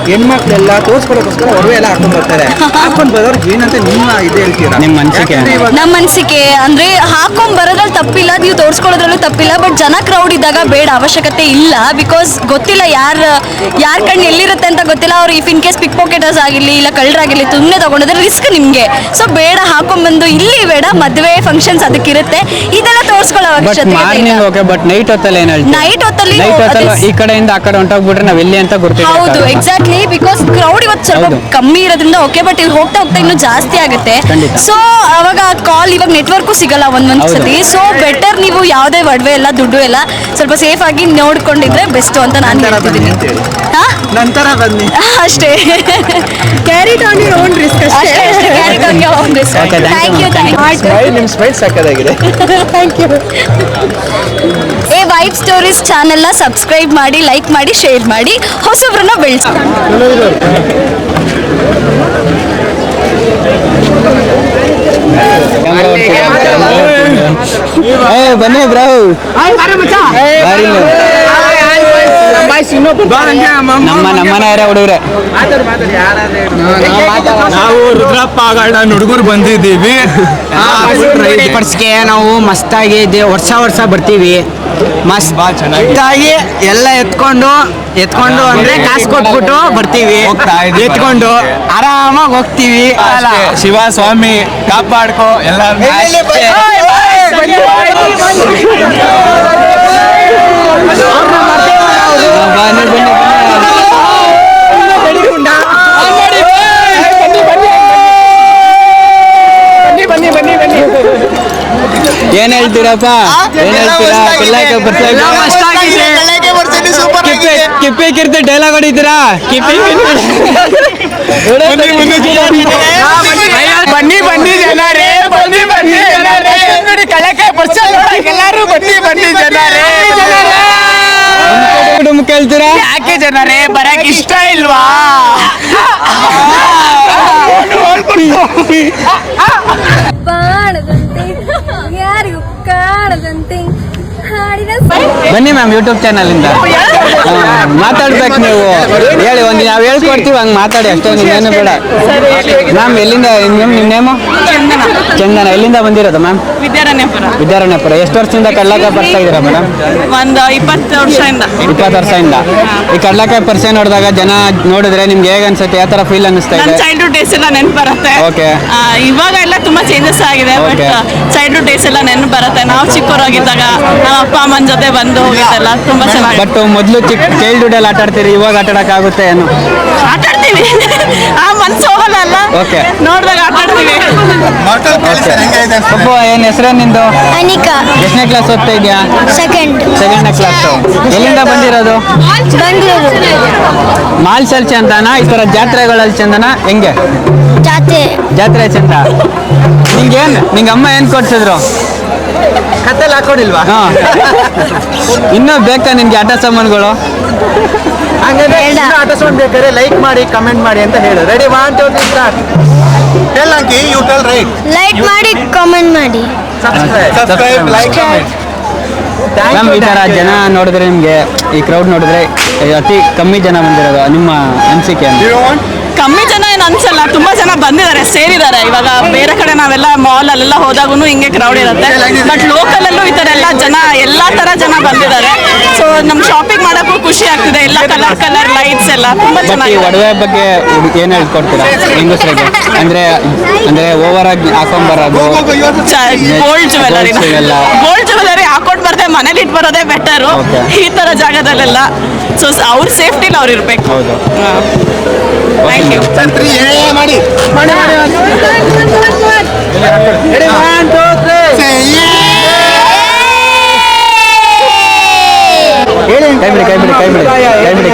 A: ಹೆಣ್ಮಕ್ಳೆಲ್ಲ ತೋರ್ಸ್ಕೊಳ್ಳೋಕೋಸ್ಕರ ಒಡವೆ ಎಲ್ಲ ಹಾಕೊಂಡ್ ಬರ್ತಾರೆ. ಹಾಕೊಂಡ್ ಬರೋರ್ಗೆ ಏನಂತ ನಿಮ್ಮ ಇದು ಹೇಳ್ತೀರಾ?
C: ನಿಮ್ಮ ಅನಿಸಿಕೆ?
F: ನಮ್ಮ ಅನಿಸಿಕೆ ಅಂದರೆ ಹಾಕೊಂಡ್ ಬರೋದ್ರಲ್ಲಿ ತಪ್ಪಿಲ್ಲ, ನೀವು ತೋರಿಸ್ಕೊಳ್ಳೋದ್ರಲ್ಲೂ ತಪ್ಪಿಲ್ಲ. ಬಟ್ ಜನ ಕ್ರೌಡ್ ಇದ್ದಾಗ ಬೇಡ, ಅವಶ್ಯಕತೆ ಇಲ್ಲ. ಬಿಕಾಸ್ ಗೊತ್ತಿಲ್ಲ ಯಾರ ಕಣ್ಣು ಎಲ್ಲಿರುತ್ತೆ ಅಂತ ಗೊತ್ತಿಲ್ಲ. ಅವ್ರು if in case pick pocketers ಆಗಿರಲಿ ಇಲ್ಲ ಕಳ್ಳರಾಗಿರಲಿ ಸುಮ್ಮನೆ ತಗೊಂಡಿದ್ರೆ ರಿಸ್ಕ್ ನಿಮಗೆ. ಸೊ ಬೇಡ, ಹಾಕೊಂಡ್ ತಗೊಂಡ್ಬಂದು ಇಲ್ಲಿ ಬೇಡ, ಮದುವೆ ಫಂಕ್ಷನ್ಸ್ ಅದಕ್ಕಿರುತ್ತೆ, ಇದೆಲ್ಲ ತೋರಿಸ್ಕೊಳ್ಳೋ
C: ಬಟ್
F: ಅವಶ್ಯಕತೆ
C: ಮಾರ್ನಿಂಗ್ ಓಕೆ, ಬಟ್ ನೈಟ್ ಹೊತ್ತಲ್ಲಿ ಏನು ಹೇಳ್ತೀವಿ?
F: ನೈಟ್ ಹೊತ್ತಲ್ಲಿ
C: ನೈಟ್ ಹೊತ್ತಲ್ಲಿ
F: ಅದೇ-
C: ಈ ಕಡೆಯಿಂದ ಆ ಕಡೆ ಹೊಂಟೋಗ್ಬಿಟ್ರೆ ನಾವು ಎಲ್ಲಿ ಅಂತ
F: ಹೌದು,
C: ಗೊತ್ತಿಲ್ಲ.
F: ಎಕ್ಸಾಕ್ಟ್ಲಿ, ಬಿಕಾಸ್ ಕ್ರೌಡ್ ಇವತ್ತು ಸ್ವಲ್ಪ
C: ಹೌದು.
F: ಕಮ್ಮಿ ಇರೋದ್ರಿಂದ ಓಕೆ, ಬಟ್ ಇಲ್ಲಿ ಹೋಗ್ತಾ ಹೋಗ್ತಾ ಇನ್ನೂ ಜಾಸ್ತಿ ಆಗುತ್ತೆ.
C: ಖಂಡಿತ.
F: ಸೊ ಅವಾಗ ಕಾಲ್, ಇವಾಗ ನೆಟ್ವರ್ಕು ಸಿಗಲ್ಲ ಒಂದೊಂದು
C: ಹೌದು.
F: ಸತಿ. ಸೊ ಬೆಟರ್ ನೀವು ಯಾವುದೇ ಒಡವೆ ಎಲ್ಲ ದುಡ್ಡು ಎಲ್ಲ ಸ್ವಲ್ಪ ಸೇಫ್ ಆಗಿ ನೋಡ್ಕೊಂಡಿದ್ರೆ ಬೆಸ್ಟ್ ಅಂತ ನಾನು ಹೇಳ್ತಿದ್ದೀನಿ. ಹಾ,
A: ನಂತರ ಬನ್ನಿ.
F: ಅಷ್ಟೇ.
B: Carry on your own risk
F: ಅಷ್ಟೇ carry on your own risk.
C: Okay, thank you,
F: Thank you.
A: Smile, ನಿಮ್ಮ ಸ್ಮೈಲ್ ಸಕ್ಕದಾಗಿದೆ.
F: ಏ ವೈಬ್ ಸ್ಟೋರೀಸ್ ಚಾನೆಲ್ನ ಸಬ್ಸ್ಕ್ರೈಬ್ ಮಾಡಿ, ಲೈಕ್ ಮಾಡಿ, ಶೇರ್ ಮಾಡಿ, ಹೊಸಬ್ರನ್ನ ಬೆಳೆಸಿ.
C: ಬನ್ನಿ ಬ್ರೋ. ನಮ್ಮನೆ ಯಾರ ಹುಡುಗ್ರೆ.
E: ನಾವು ರುದ್ರಪ್ಪ ಗಾರ್ಡನ್ ಹುಡುಗರು ಬಂದಿದ್ದೀವಿ.
C: ಪರ್ಸ್ಗೆ ನಾವು ಮಸ್ತಾಗಿ ವರ್ಷ ಬರ್ತೀವಿ. ಮಸ್ತಾಗಿ ಎಲ್ಲ ಎತ್ಕೊಂಡು ಅಂದ್ರೆ ಕಾಸು ಕೊಟ್ಬಿಟ್ಟು ಬರ್ತೀವಿ. ಎತ್ಕೊಂಡು ಆರಾಮಾಗಿ ಹೋಗ್ತೀವಿ.
E: ಶಿವ ಸ್ವಾಮಿ ಕಾಪಾಡ್ಕೋ ಎಲ್ಲ.
C: ಏನ್ ಹೇಳ್ತೀರಪ್ಪ? ಏನ್ ಹೇಳ್ತೀರಾ? ಕಿಪ್ಪಿ ಕಿರ್ತಿ ಡೈಲಾಗ್ ಹೊಡಿತೀರಾ?
E: ಬನ್ನಿ ಜನರೇ, ಬನ್ನಿ ಜನರೇ, ಕಳಕಾಯಿ ಬರ್ಸ ಎಲ್ಲರೂ ಬನ್ನಿ ಜನರೇ.
C: ಕುಟುಂಬ ಕೇಳ್ತೀರಾ?
E: ಯಾಕೆ ಜನರೇ ಬರಕ್ ಇಷ್ಟ ಇಲ್ವಾ?
G: ಬಾಣದಂತೆ ಯಾರಿಗೂ ಕಾಣದಂತೆ ಹಾಡಿನ
C: ಬನ್ನಿ ಮ್ಯಾಮ್, ಯೂಟ್ಯೂಬ್ ಚಾನಲ್ ಇಂದ ಮಾತಾಡ್ಬೇಕು. ನೀವು ಹೇಳಿ, ಒಂದು ನಾವು ಹೇಳ್ಕೊಡ್ತೀವಿ, ಹಂಗೆ ಮಾತಾಡಿ ಅಷ್ಟೇ, ನೀವೇನು ಬೇಡ. ಮ್ಯಾಮ್ ಎಲ್ಲಿಂದ? ನಿಮ್ಮ ನೇಮು? ಚಂದನ. ಎಲ್ಲಿಂದ ಬಂದಿರೋದು ಮ್ಯಾಮ್? ವಿದ್ಯಾರಣ್ಯಪುರ. ಎಷ್ಟು ವರ್ಷದಿಂದ ಕಡ್ಲೆಕಾಯಿ ಬರ್ತಾ ಇದ್ದೀರಾ ಮೇಡಮ್?
H: ಒಂದು 20 ವರ್ಷದಿಂದ.
C: 20 ವರ್ಷದಿಂದ. ಈ ಕಡ್ಲೆಕಾಯಿ ಪರಿಚಯ ನೋಡಿದಾಗ ಜನ ನೋಡಿದ್ರೆ ನಿಮ್ಗೆ ಹೇಗೆ ಅನ್ಸುತ್ತೆ? ಯಾವ ಥರ ಫೀಲ್ ಅನ್ನಿಸ್ತಾ
H: ನನ್ನ
C: ಇದೆ?
H: ಚೈಲ್ಡ್ಹುಡ್ ಡೇಸ್ ಎಲ್ಲ ನೆನಪು ಬರುತ್ತೆ.
C: Okay.
H: ಇವಾಗ ಎಲ್ಲ ತುಂಬಾ ಚೇಂಜಸ್ ಆಗಿದೆ, ಬಟ್
C: Okay.
H: ಚೈಲ್ಡ್ಹುಡ್ ಡೇಸ್ ಎಲ್ಲ ನೆನಪು ಬರುತ್ತೆ. ನಾವು ಚಿಕ್ಕವರಾಗಿದ್ದಾಗ ನಮ್ಮ ಅಪ್ಪ ಅಮ್ಮನ ಜೊತೆ ಬಂದು ಹೋಗಿದ್ದೆಲ್ಲ ತುಂಬಾ ಚೆನ್ನಾಗಿ
C: ಬಟ್ ಮೊದಲು ಚೈಲ್ಡ್ಹುಡ್ ಅಲ್ಲಿ ಆಟ ಆಡ್ತೀರಿ, ಇವಾಗ ಆಟ ಆಡೋಕ್ಕಾಗುತ್ತೆ ಏನು?
H: ಆಟ ಆಡ್ತೀವಿ. ಆ ಮನ್ಸು ಹೋಗಲ್ಲ ಅಲ್ಲ,
C: Okay.
H: ನೋಡಿದಾಗ ಆಟ ಆಡ್ತೀವಿ.
C: ಪಪ್ಪು, ಏನು ಹೆಸರೇನು ನಿಂದು?
G: ಅನಿಕಾ
C: ಎಷ್ಟನೇ ಕ್ಲಾಸ್ ಓದ್ತಾ ಇದೆಯಾ? ಸೆಕೆಂಡ್ನೇ ಕ್ಲಾಸು. ಎಲ್ಲಿಂದ ಬಂದಿರೋದು?
G: ಬೆಂಗಳೂರು
C: ಮಾಲ್ಸಲ್ಲಿ ಚಂದನ, ಈ ಥರ ಜಾತ್ರೆಗಳಲ್ಲಿ ಚಂದನ ಹೆಂಗೆ? ಜಾತ್ರೆ ಚಂದ. ನಿಂಗೆ ಅಮ್ಮ ಏನು ಕೊಡ್ಸಿದ್ರು?
A: ಕತ್ತಲ್ಲಿ ಹಾಕೊಂಡಿಲ್ವಾ?
C: ಹಾ. ಇನ್ನೂ ಬೇಕಾ ನಿನ್ಗೆ ಆಟ ಸಾಮಾನುಗಳು?
A: ಹಂಗಾದ್ರೆ ಇನ್ನೂ ಆಟ ಸಾಮಾನು ಬೇಕಾದ್ರೆ ಲೈಕ್ ಮಾಡಿ, ಕಮೆಂಟ್ ಮಾಡಿ ಅಂತ ಹೇಳು. Ready, 1 2 3 start. ಟೆಲ್ ಅಂಕಿ, ಯು ಟೆಲ್ ರೈಟ್.
G: ಲೈಕ್ ಮಾಡಿ, ಕಾಮೆಂಟ್ ಮಾಡಿ.
A: Subscribe, like, comment.
C: ಮ್ಯಾಮ್, ಈ ಥರ ಜನ ನೋಡಿದ್ರೆ ನಿಮಗೆ, ಈ ಕ್ರೌಡ್ ನೋಡಿದ್ರೆ ಅತಿ ಕಮ್ಮಿ ಜನ ಬಂದಿರೋದು, ನಿಮ್ಮ ಅನಿಸಿಕೆ ಅಂತ?
H: ಕಮ್ಮಿ ಜನ ಏನು ಅನ್ಸಲ್ಲ, ತುಂಬಾ ಜನ ಬಂದಿದ್ದಾರೆ, ಸೇರಿದ್ದಾರೆ. ಇವಾಗ ಬೇರೆ ಕಡೆ ನಾವೆಲ್ಲ ಮಾಲ್ ಅಲ್ಲೆಲ್ಲ ಹೋದಾಗೂ ಹಿಂಗೆ ಕ್ರೌಡ್ ಇರುತ್ತೆ, ಬಟ್ ಲೋಕಲ್ ಅಲ್ಲೂ ಈ ತರ ಎಲ್ಲ ಜನ, ಎಲ್ಲಾ ತರ ಜನ ಬಂದಿದ್ದಾರೆ. ಸೊ ನಮ್ ಶಾಪಿಂಗ್ ಮಾಡಕ್ಕೂ ಖುಷಿ ಆಗ್ತಿದೆ. ಎಲ್ಲ ಕಲರ್ ಲೈಟ್ಸ್ ಎಲ್ಲ ತುಂಬಾ
C: ಬಟ್ ಈ
H: ಚೆನ್ನಾಗಿದೆ.
C: ಒಡವೆ ಬಗ್ಗೆ ಏನು ಹೇಳ್ಕೊಡ್ತೀರಾ ಹೆಂಗಸ್ರಿಗೆ? ಅಂದ್ರೆ ಓವರ್ ಆಗಿ ಹಾಕೊಂಬರೋದು,
H: ಗೋಲ್ಡ್ ಜ್ಯುವೆಲರಿ
C: ಇವೆಲ್ಲ.
H: ಗೋಲ್ಡ್ ಜ್ಯುವೆಲರಿ ಹಾಕೊಂಡ್ ಬರ್ದೆ ಮನೇಲಿ ಇಟ್ಟು ಬರೋದೇ ಬೆಟರು.
C: Okay.
H: ಈ ತರ ಜಾಗದಲ್ಲೆಲ್ಲ ಸೊ ಅವ್ರ ಸೇಫ್ಟಿಲಿ ಅವ್ರು ಇರ್ಬೇಕು.
C: ಹೌದು.
H: Thank you.
A: ಮಾಡಿ. ರೆಡಿ, 1 2 3.
C: ಕೈ ಬಿಡಿ.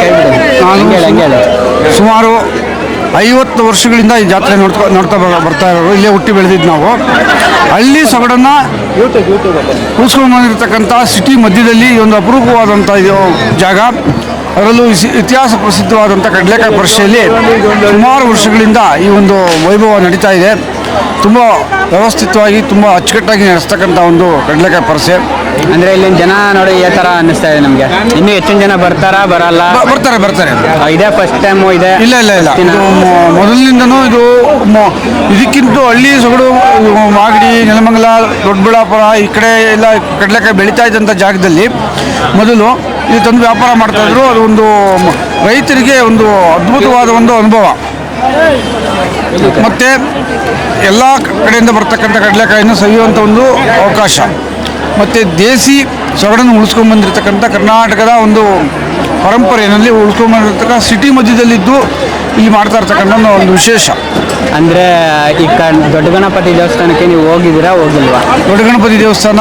C: ಹಂಗೆ ಹೇಳಿ.
I: ಸುಮಾರು 50 ವರ್ಷಗಳಿಂದ ಈ ಜಾತ್ರೆ ನೋಡ್ತಾ ಬರ್ತಾ ಇರೋರು. ಇಲ್ಲೇ ಹುಟ್ಟಿ ಬೆಳೆದಿದ್ದು ನಾವು. ಹಳ್ಳಿ ಸೊಗಡನ್ನು ಉಳಿಸ್ಕೊಂಡು ಬಂದಿರತಕ್ಕಂಥ ಸಿಟಿ ಮಧ್ಯದಲ್ಲಿ ಈ ಒಂದು ಅಪರೂಪವಾದಂಥ ಇದು ಜಾಗ. ಅದರಲ್ಲೂ ಇತಿಹಾಸ ಪ್ರಸಿದ್ಧವಾದಂಥ ಕಡಲೆಕಾಯಿ ಪರಿಷೆಯಲ್ಲಿ ಸುಮಾರು ವರ್ಷಗಳಿಂದ ಈ ಒಂದು ವೈಭವ ನಡೀತಾ ಇದೆ. ತುಂಬ ವ್ಯವಸ್ಥಿತವಾಗಿ, ತುಂಬ ಅಚ್ಚುಕಟ್ಟಾಗಿ ನಡೆಸ್ತಕ್ಕಂಥ ಒಂದು ಕಡಲೆಕಾಯಿ ಪರಿಷೆ.
C: ಅಂದ್ರೆ ಇಲ್ಲಿನ ಜನ ನೋಡಿ ಈ ಥರ ಅನ್ನಿಸ್ತಾ ಇದೆ ನಮಗೆ. ಇನ್ನೂ ಹೆಚ್ಚಿನ ಜನ ಬರಲ್ಲ?
I: ಬರ್ತಾರೆ.
C: ಇದೇ ಫಸ್ಟ್ ಟೈಮು ಇದೆ?
I: ಇಲ್ಲ. ಇದು ಮೊದಲಿನಿಂದನೂ ಇದಕ್ಕಿಂತ ಹಳ್ಳಿ ಸೊಗಡು, ಮಾಗಡಿ, ನೆಲಮಂಗಲ, ದೊಡ್ಡಬಳ್ಳಾಪುರ ಈ ಕಡೆ ಎಲ್ಲ ಕಡಲೆಕಾಯಿ ಬೆಳೀತಾ ಇದ್ದಂಥ ಜಾಗದಲ್ಲಿ ಮೊದಲು ಇದು ತಂದು ವ್ಯಾಪಾರ ಮಾಡ್ತಾಯಿದ್ರು. ಅದು ಒಂದು ರೈತರಿಗೆ ಒಂದು ಅದ್ಭುತವಾದ ಒಂದು ಅನುಭವ. ಮತ್ತು ಎಲ್ಲ ಕಡೆಯಿಂದ ಬರ್ತಕ್ಕಂಥ ಕಡಲೆಕಾಯಿನ ಸವಿಯುವಂಥ ಒಂದು ಅವಕಾಶ, ಮತ್ತು ದೇಸಿ ಸೊಗಡನ್ನು ಉಳಿಸ್ಕೊಂಡ್ಬಂದಿರತಕ್ಕಂಥ ಕರ್ನಾಟಕದ ಒಂದು ಪರಂಪರೆಯಲ್ಲಿ ಉಳಿಸ್ಕೊಂಡ್ಬಂದಿರತಕ್ಕ ಸಿಟಿ ಮಧ್ಯದಲ್ಲಿದ್ದು ಇಲ್ಲಿ ಮಾಡ್ತಾ ಇರ್ತಕ್ಕಂಥ ಒಂದು ವಿಶೇಷ.
C: ಅಂದರೆ ಈ ದೊಡ್ಡ ಗಣಪತಿ ದೇವಸ್ಥಾನಕ್ಕೆ ನೀವು ಹೋಗಿದ್ದೀರಾ ಹೋಗಿಲ್ವಾ?
I: ದೊಡ್ಡ ಗಣಪತಿ ದೇವಸ್ಥಾನ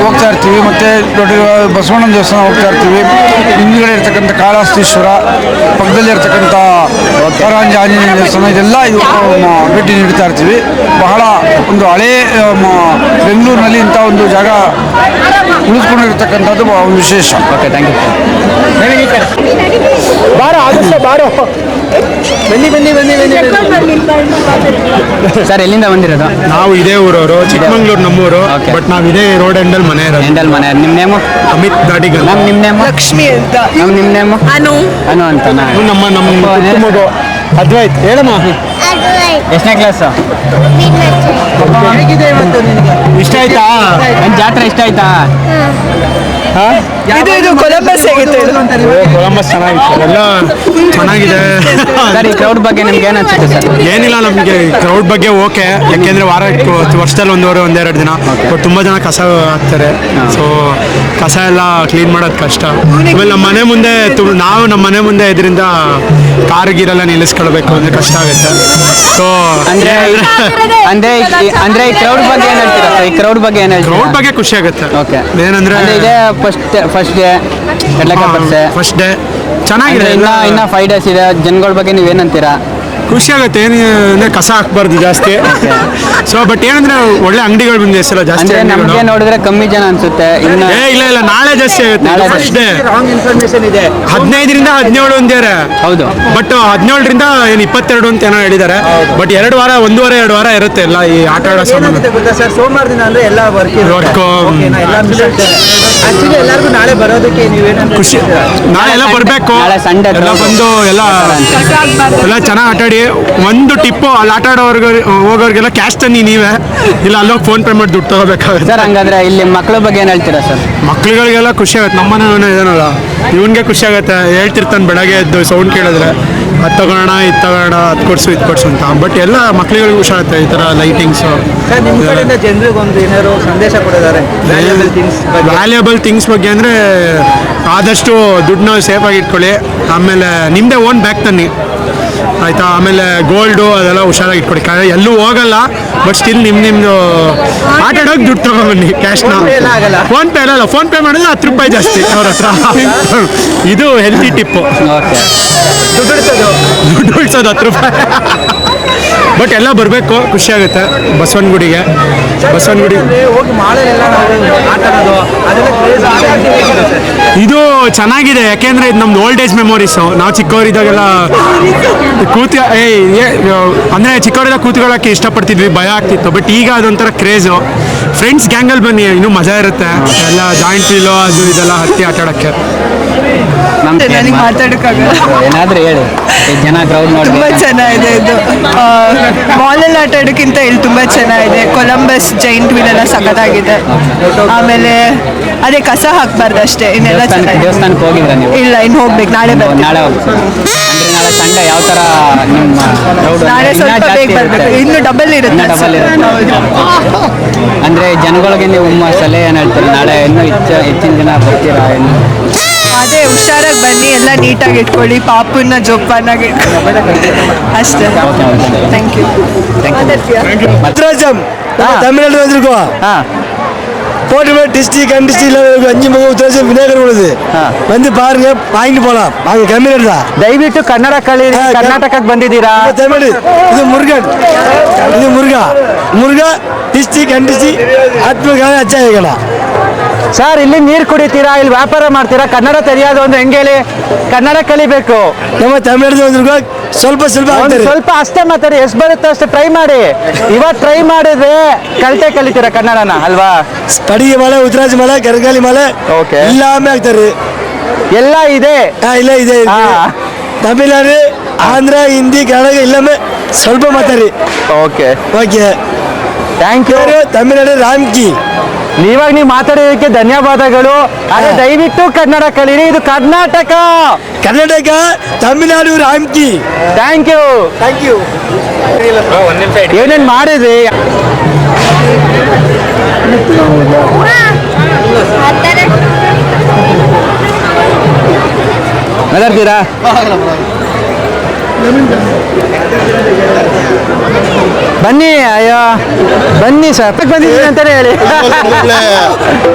I: ಹೋಗ್ತಾ ಇರ್ತೀವಿ, ಮತ್ತು ದೊಡ್ಡ ಬಸವಣ್ಣನ ದೇವಸ್ಥಾನ ಹೋಗ್ತಾ ಇರ್ತೀವಿ. ಹಿಂದುಗಡೆ ಇರ್ತಕ್ಕಂಥ ಕಾಳಹಸ್ತೀಶ್ವರ, ಪಕ್ಕದಲ್ಲಿ ಇರ್ತಕ್ಕಂಥ ಕರಾಂಜ ಆಂಜನೇಯ ದೇವಸ್ಥಾನ, ಇದೆಲ್ಲ ಭೇಟಿ ನೀಡ್ತಾ ಇರ್ತೀವಿ. ಬಹಳ ಒಂದು ಹಳೇ ಬೆಂಗಳೂರಿನಲ್ಲಿ ಇಂಥ ಒಂದು ಜಾಗ ಉಳಿಸ್ಕೊಂಡಿರ್ತಕ್ಕಂಥದ್ದು ಒಂದು ವಿಶೇಷ.
C: Okay, thank you sir. ಎಲ್ಲಿಂದ ಬಂದಿರೋದು?
E: ನಾವು ಇದೇ ಊರವರು, ಚಿಕ್ಕಮಂಗ್ಳೂರು ನಮ್ಮೂರು. ಬಟ್ ನಾವು ಇದೇ ರೋಡ್ ಎಂಡಲ್ ಮನೆ ಇರೋದು.
C: ಎಂಡಲ್ ಮನೆ. ನಿಮ್ಮ ನೇಮು?
E: ಅಮಿತ್ ದಾಡಿಗಲ್.
C: ಮ್ಯಾಮ್ ನಿಮ್ಮ ನೇಮು?
B: ಲಕ್ಷ್ಮಿ ಅಂತ.
C: ಮ್ಯಾಮ್ ನಿಮ್ಮ ನೇಮು?
H: ಅನು.
C: ಅನು ಅಂತನಾ?
E: ನಮ್ಮ ಮಗು ಅದ್ವೈತ್. ಹೇಳಮ್ಮ,
C: ಎಷ್ಟನೇ ಕ್ಲಾಸು?
E: ಇಷ್ಟ ಆಯ್ತಾ?
C: ನನ್ನ ಜಾತ್ರೆ ಇಷ್ಟ ಆಯ್ತಾ?
B: ಇದು ಕೊಲಂಬಸ್ ಹೇಗಿತ್ತು?
E: ಕೊಲಂಬಸ್ ಚೆನ್ನಾಗಿತ್ತು, ಎಲ್ಲ ಚೆನ್ನಾಗಿದೆ.
C: ಸರ್, ಈ ಕ್ರೌಡ್ ಬಗ್ಗೆ ನಿಮ್ಗೆ ಏನು ಅನ್ಸುತ್ತೆ ಸರ್?
E: ಏನಿಲ್ಲ, ನಮಗೆ ಕ್ರೌಡ್ ಬಗ್ಗೆ ಓಕೆ, ಯಾಕೆಂದ್ರೆ ವರ್ಷದಲ್ಲಿ ಒಂದೆರಡು ದಿನ ತುಂಬ ಜನ ಕಸ ಹಾಕ್ತಾರೆ. ಸೊ ಕಸ ಎಲ್ಲ ಕ್ಲೀನ್ ಮಾಡೋದು ಕಷ್ಟ. ಆಮೇಲೆ ನಮ್ಮ ಮನೆ ಮುಂದೆ ನಮ್ಮ ಮನೆ ಮುಂದೆ ಇದರಿಂದ ಕಾರ್ ಗೀರೆಲ್ಲ ನಿಲ್ಲಿಸ್ಕೊಳ್ಬೇಕು ಅಂದ್ರೆ ಕಷ್ಟ ಆಗುತ್ತೆ. ಸೊ
C: ಅಂದ್ರೆ ಅಂದ್ರೆ ಈ ಕ್ರೌಡ್ ಬಗ್ಗೆ ಏನು ಹೇಳ್ತೀರಾ ಸರ್? ಈ ಕ್ರೌಡ್ ಬಗ್ಗೆ ಏನು ಹೇಳ್ತೀರಾ?
E: ಕ್ರೌಡ್ ಬಗ್ಗೆ ಖುಷಿ ಆಗುತ್ತೆ.
C: ಓಕೆ,
E: ಏನಂದ್ರೆ
C: ಇದೇ ಫಸ್ಟ್ ಡೇ
E: ಫಸ್ಟ್ ಡೇ ಚೆನ್ನಾಗಿದೆ.
C: ಇನ್ನ 5 days ಇದೆ. ಜನಗಳ ಬಗ್ಗೆ ನೀವೇನಂತೀರಾ?
E: ಖುಷಿ ಆಗುತ್ತೆ. ಏನಂದ್ರೆ ಕಸ ಹಾಕ್ಬಾರ್ದು ಜಾಸ್ತಿ. ಸೊ ಬಟ್ ಏನಂದ್ರೆ ಒಳ್ಳೆ ಅಂಗಡಿಗಳು ಬಂದಿದೆ ಹೆಸರು ಜಾಸ್ತಿ.
C: ನಮಗೆ ನೋಡಿದ್ರೆ ಕಮ್ಮಿ ಜನ ಅನ್ಸುತ್ತೆ.
E: ಇಲ್ಲ ನಾಳೆ ಜಾಸ್ತಿ ಆಗುತ್ತೆ. ಫಸ್ಟ್ ಡೇ
A: ರಾಂಗ್ ಇನ್ಫಾರ್ಮೇಶನ್ ಇದೆ.
E: 15ರಿಂದ 17 ಅಂದಿದ್ದಾರೆ.
C: ಹೌದು,
E: ಬಟ್ 17ರಿಂದ 22 ಅಂತ ಏನೋ ಹೇಳಿದ್ದಾರೆ. ಬಟ್ 2 ವಾರ, 1.5-2 ವಾರ ಇರುತ್ತೆ ಎಲ್ಲ ಈ ಆಟ ಆಡೋ ಸಾಮಾನು.
A: ಗೊತ್ತಾ ಸರ್, ಸೋಮವಾರ ದಿನ ಅಂದ್ರೆ ಎಲ್ಲ ವರ್ಕ್ ಆಕ್ಚುಲಿ ಎಲ್ಲರಿಗೂ ನಾಳೆ ಬರೋದಕ್ಕೆ ನೀವೇನಂತ
E: ಖುಷಿ. ನಾಳೆ ಎಲ್ಲ ಬರಬೇಕು,
C: ನಾಳೆ ಸಂಡೇ
E: ಎಲ್ಲ ಬಂದು ಎಲ್ಲ ಚೆನ್ನಾಗಿ ಆಟ ಆಡಿ. ಒಂದು ಟಿಪ್ಪು ಅಲ್ಲಿ ಆಟ ಆಡೋರ್ಗೆ ಹೋಗೋರಿಗೆಲ್ಲ ಕ್ಯಾಶ್ ತನ್ನಿ ನೀವೇ, ಇಲ್ಲ ಅಲ್ಲೋಗಿ ಫೋನ್ ಪೇ ಮಾಡಿ ದುಡ್ಡು ತಗೋಬೇಕಾಗುತ್ತೆ
C: ಸರ್. ಹಂಗಾದ್ರೆ ಇಲ್ಲಿ ಮಕ್ಕಳ ಬಗ್ಗೆ ಏನು ಹೇಳ್ತೀರಾ ಸರ್?
E: ಮಕ್ಳುಗಳಿಗೆಲ್ಲ ಖುಷಿ ಆಗುತ್ತೆ. ನಮ್ಮನೆ ಇದೇನಲ್ಲ, ಇವನ್ಗೆ ಖುಷಿ ಆಗುತ್ತೆ. ಹೇಳ್ತಿರ್ತಾನೆ ಬೆಳಗ್ಗೆ ಎದ್ದು ಸೌಂಡ್ ಕೇಳಿದ್ರೆ ಅದು ತಗೋಣ, ಇದು ತಗೋಣ, ಅದು ಕೊಡ್ಸು ಇದು ಕೊಡ್ಸು ಅಂತ. ಬಟ್ ಎಲ್ಲ ಮಕ್ಳುಗಳಿಗೆ ಖುಷಿ ಆಗುತ್ತೆ ಈ ಥರ ಲೈಟಿಂಗ್ಸು.
A: ನಿಮ್ಮ ಕಡೆಯಿಂದ ಜನರಿಗೆ ಒಂದು ಏನಾದ್ರು ಸಂದೇಶ ಕೊಡಿದ್ದಾರೆ
E: ವ್ಯಾಲ್ಯೂಬಲ್ ಥಿಂಗ್ಸ್ ಬಗ್ಗೆ? ಅಂದರೆ ಆದಷ್ಟು ದುಡ್ಡನ್ನ ಸೇಫಾಗಿ ಇಟ್ಕೊಳ್ಳಿ. ಆಮೇಲೆ ನಿಮ್ಮದೇ ಓನ್ ಬ್ಯಾಗ್ ತನ್ನಿ, ಆಯಿತಾ? ಆಮೇಲೆ ಗೋಲ್ಡು ಅದೆಲ್ಲ ಹುಷಾರಾಗಿ ಇಟ್ಕೊಡಿ. ಎಲ್ಲೂ ಹೋಗಲ್ಲ, ಬಟ್ ಸ್ಟಿಲ್ ನಿಮ್ಮದು ಆಟ ಆಡೋಕೆ ದುಡ್ಡು ತಗೊಂಡ್ಬನ್ನಿ. ಕ್ಯಾಶ್ನ ಫೋನ್ ಪೇ ಅಲ್ಲ, ಫೋನ್ ಪೇ ಮಾಡಿದ್ರೆ 10 ರೂಪಾಯಿ ಜಾಸ್ತಿ ಅವ್ರ ಹತ್ರ. ಇದು ಹೆಲ್ತಿ ಟಿಪ್ಪು.
C: ಓಕೆ,
E: ದುಡ್ಡು ಉಳಿಸೋದು 10 ರೂಪಾಯಿ. ಬಟ್ ಎಲ್ಲ ಬರಬೇಕು, ಖುಷಿ ಆಗುತ್ತೆ. ಬಸವನಗುಡಿಗೆ
A: ಹೋಗಿ ಮಾಲೆಲ್ಲ ಆಟ ಆಡೋದು ಅದೆಲ್ಲ
E: ಇದು ಚೆನ್ನಾಗಿದೆ. ಯಾಕೆಂದ್ರೆ ಇದು ನಮ್ದು ಓಲ್ಡ್ ಏಜ್ ಮೆಮೊರೀಸು. ನಾವು ಚಿಕ್ಕವರಿದ್ದಾಗೆಲ್ಲ ಅಂದರೆ ಚಿಕ್ಕವರೆಲ್ಲ ಕೂತ್ಕೊಳ್ಳೋಕ್ಕೆ ಇಷ್ಟಪಡ್ತಿದ್ವಿ, ಭಯ ಆಗ್ತಿತ್ತು. ಬಟ್ ಈಗ ಅದೊಂಥರ ಕ್ರೇಜು. ಫ್ರೆಂಡ್ಸ್ ಗ್ಯಾಂಗಲ್ಲಿ ಬನ್ನಿ, ಇನ್ನೂ ಮಜಾ ಇರುತ್ತೆ. ಎಲ್ಲ ಜಾಯಿಂಟ್ ವೀಲು ಅದು ಇದೆಲ್ಲ ಹತ್ತಿ ಆಟ ಆಡೋಕ್ಕೆ.
B: ನನಗೆ ಮಾತಾಡೋಕ್ಕಾಗಲ್ಲ.
C: ಏನಾದರೂ ಹೇಳಿ. ಜನ ಕ್ರೌಡ್ ನೋಡಿ
B: ತುಂಬ ಚೆನ್ನಾಗಿದೆ ಇದು. ಮಾಲಲ್ಲಿ ಆಟ ಆಡೋಕ್ಕಿಂತ ಇಲ್ಲಿ ತುಂಬ ಚೆನ್ನಾಗಿದೆ. ಕೊಲಂಬಸ್ ಜೈಂಟ್ ವೀಲ್ ಎಲ್ಲ ಸಖತ್ತಾಗಿದೆ. ಆಮೇಲೆ ಅದೇ ಕಸ ಹಾಕ್ಬಾರ್ದು ಅಷ್ಟೇ, ಇನ್ನೆಲ್ಲ ಚೆನ್ನಾಗಿದೆ.
C: ದೇವಸ್ಥಾನಕ್ಕೆ ಹೋಗಿದ್ರೆ ನೀವು?
B: ಇಲ್ಲ, ಇನ್ನು ಹೋಗ್ಬೇಕು. ನಾಳೆ ಬರ್ತೀನಿ.
C: ನಾಳೆ ಹೋಗ್ತೀವಿ. ಅಂದರೆ ನಾಳೆ ಸಂಡೇ ಯಾವ ಥರ ನಿಮ್ಮ ಕ್ರೌಡ್?
B: ನಾಳೆ ಸ್ವಲ್ಪ ಬೇಗ ಬರಬೇಕು, ಇನ್ನು ಡಬಲ್ ಇರುತ್ತೆ.
C: ಅಂದರೆ ಜನಗಳಿಗೆ ನೀವು ಸಲಹೆ ಏನು ಹೇಳ್ತೀರಿ? ನಾಳೆ ಇನ್ನೂ ಹೆಚ್ಚಿನ ಜನ ಬರ್ತೀರಾ?
B: ಅದೇ ಹುಷಾರಾಗಿ ಬನ್ನಿ, ಎಲ್ಲ ನೀಟಾಗಿ ಇಟ್ಕೊಳ್ಳಿ, ಪಾಪನ್ನ ಜೋಪಾನಾಗಿ ಇಟ್ಕೊಳ್ಳಿ ಅಷ್ಟೇ. Thank you.
J: தமிழ்நாடு வந்திருக்கோம். கோட்டை டிஸ்ட்ரிக்ட் டிஸ்ட்ரிக்ட்ல 5 முகம் உத்தரவாதம் விநாயகர் உள்ளது. வந்து பாருங்க, வாங்கிட்டு போலாம். வாங்க, கம்மியில் தான்.
C: ದಯವಿಟ್ಟು ಕನ್ನಡ ಕಲೀರಿ. ಕರ್ನಾಟಕಕ್ಕೆ ಬಂದಿದ್ದೀರಾ?
J: தமிழ் இது முருகன், இது முருகா டிஸ்ட்ரிக்ட் ಆತ್ಮಗಾನ ಅಚ್ಚಾಯಿಗಳ.
C: ಸರ್, ಇಲ್ಲಿ ನೀರು ಕುಡಿತೀರಾ, ಇಲ್ಲಿ ವ್ಯಾಪಾರ ಮಾಡ್ತೀರಾ? ಕನ್ನಡ ತಿಳಿಯೋದು ಅಂದ್ರೆ ಹೆಂಗೆ ಹೇಳಿ? ಕನ್ನಡ ಕಲಿಬೇಕು.
J: ನಮ್ಮ ತಮಿಳ್ನಾಡು ಬಂದಿರ್ಕೋ, ಸ್ವಲ್ಪ
C: ಅಷ್ಟೇ ಮಾತಾಡಿ. ಎಷ್ಟು ಬರುತ್ತೆ ಅಷ್ಟೇ ಟ್ರೈ ಮಾಡಿ. ಇವತ್ತು ಟ್ರೈ ಮಾಡಿದ್ರೆ ಕಲಿತೀರಾ ಕನ್ನಡನ ಅಲ್ವಾ?
J: ಪಡಿಗೆ ಮಲೆ, ಉತ್ತರಾಜ ಮಲೆ, ಕರಗಾಲಿ ಮಲೆ,
C: ಓಕೆ,
J: ಎಲ್ಲಾಮೆ ಆಗ್ತಾರೆ.
C: ಎಲ್ಲ ಇದೆ.
J: ಇಲ್ಲ ಇದೆ. ತಮಿಳ್ನಾಡು, ಆಂಧ್ರ, ಹಿಂದಿ, ಕನ್ನಡ ಎಲ್ಲಾಮೆ ಸ್ವಲ್ಪ ಮಾತಾಡಿ.
C: Okay
J: okay,
C: thank you.
J: Tamil Nadu Ramki.
C: ಇವಾಗ ನೀವು ಮಾತಾಡೋದಕ್ಕೆ ಧನ್ಯವಾದಗಳು. ಅದೇ ದಯವಿಟ್ಟು ಕನ್ನಡ ಕಲೀರಿ, ಇದು ಕರ್ನಾಟಕ.
J: ಕರ್ನಾಟಕ ತಮಿಳುನಾಡು ರಾಮ್ಕಿ.
C: Thank you. ಏನೇನು ಮಾಡಿದ್ರಿ? ಮಾತಾಡ್ತೀರಾ? ಬನ್ನಿ. ಅಯ್ಯೋ ಬನ್ನಿ ಸರ್, ಬಂದಿದ್ದೀನಿ ಅಂತಾನೆ ಹೇಳಿ.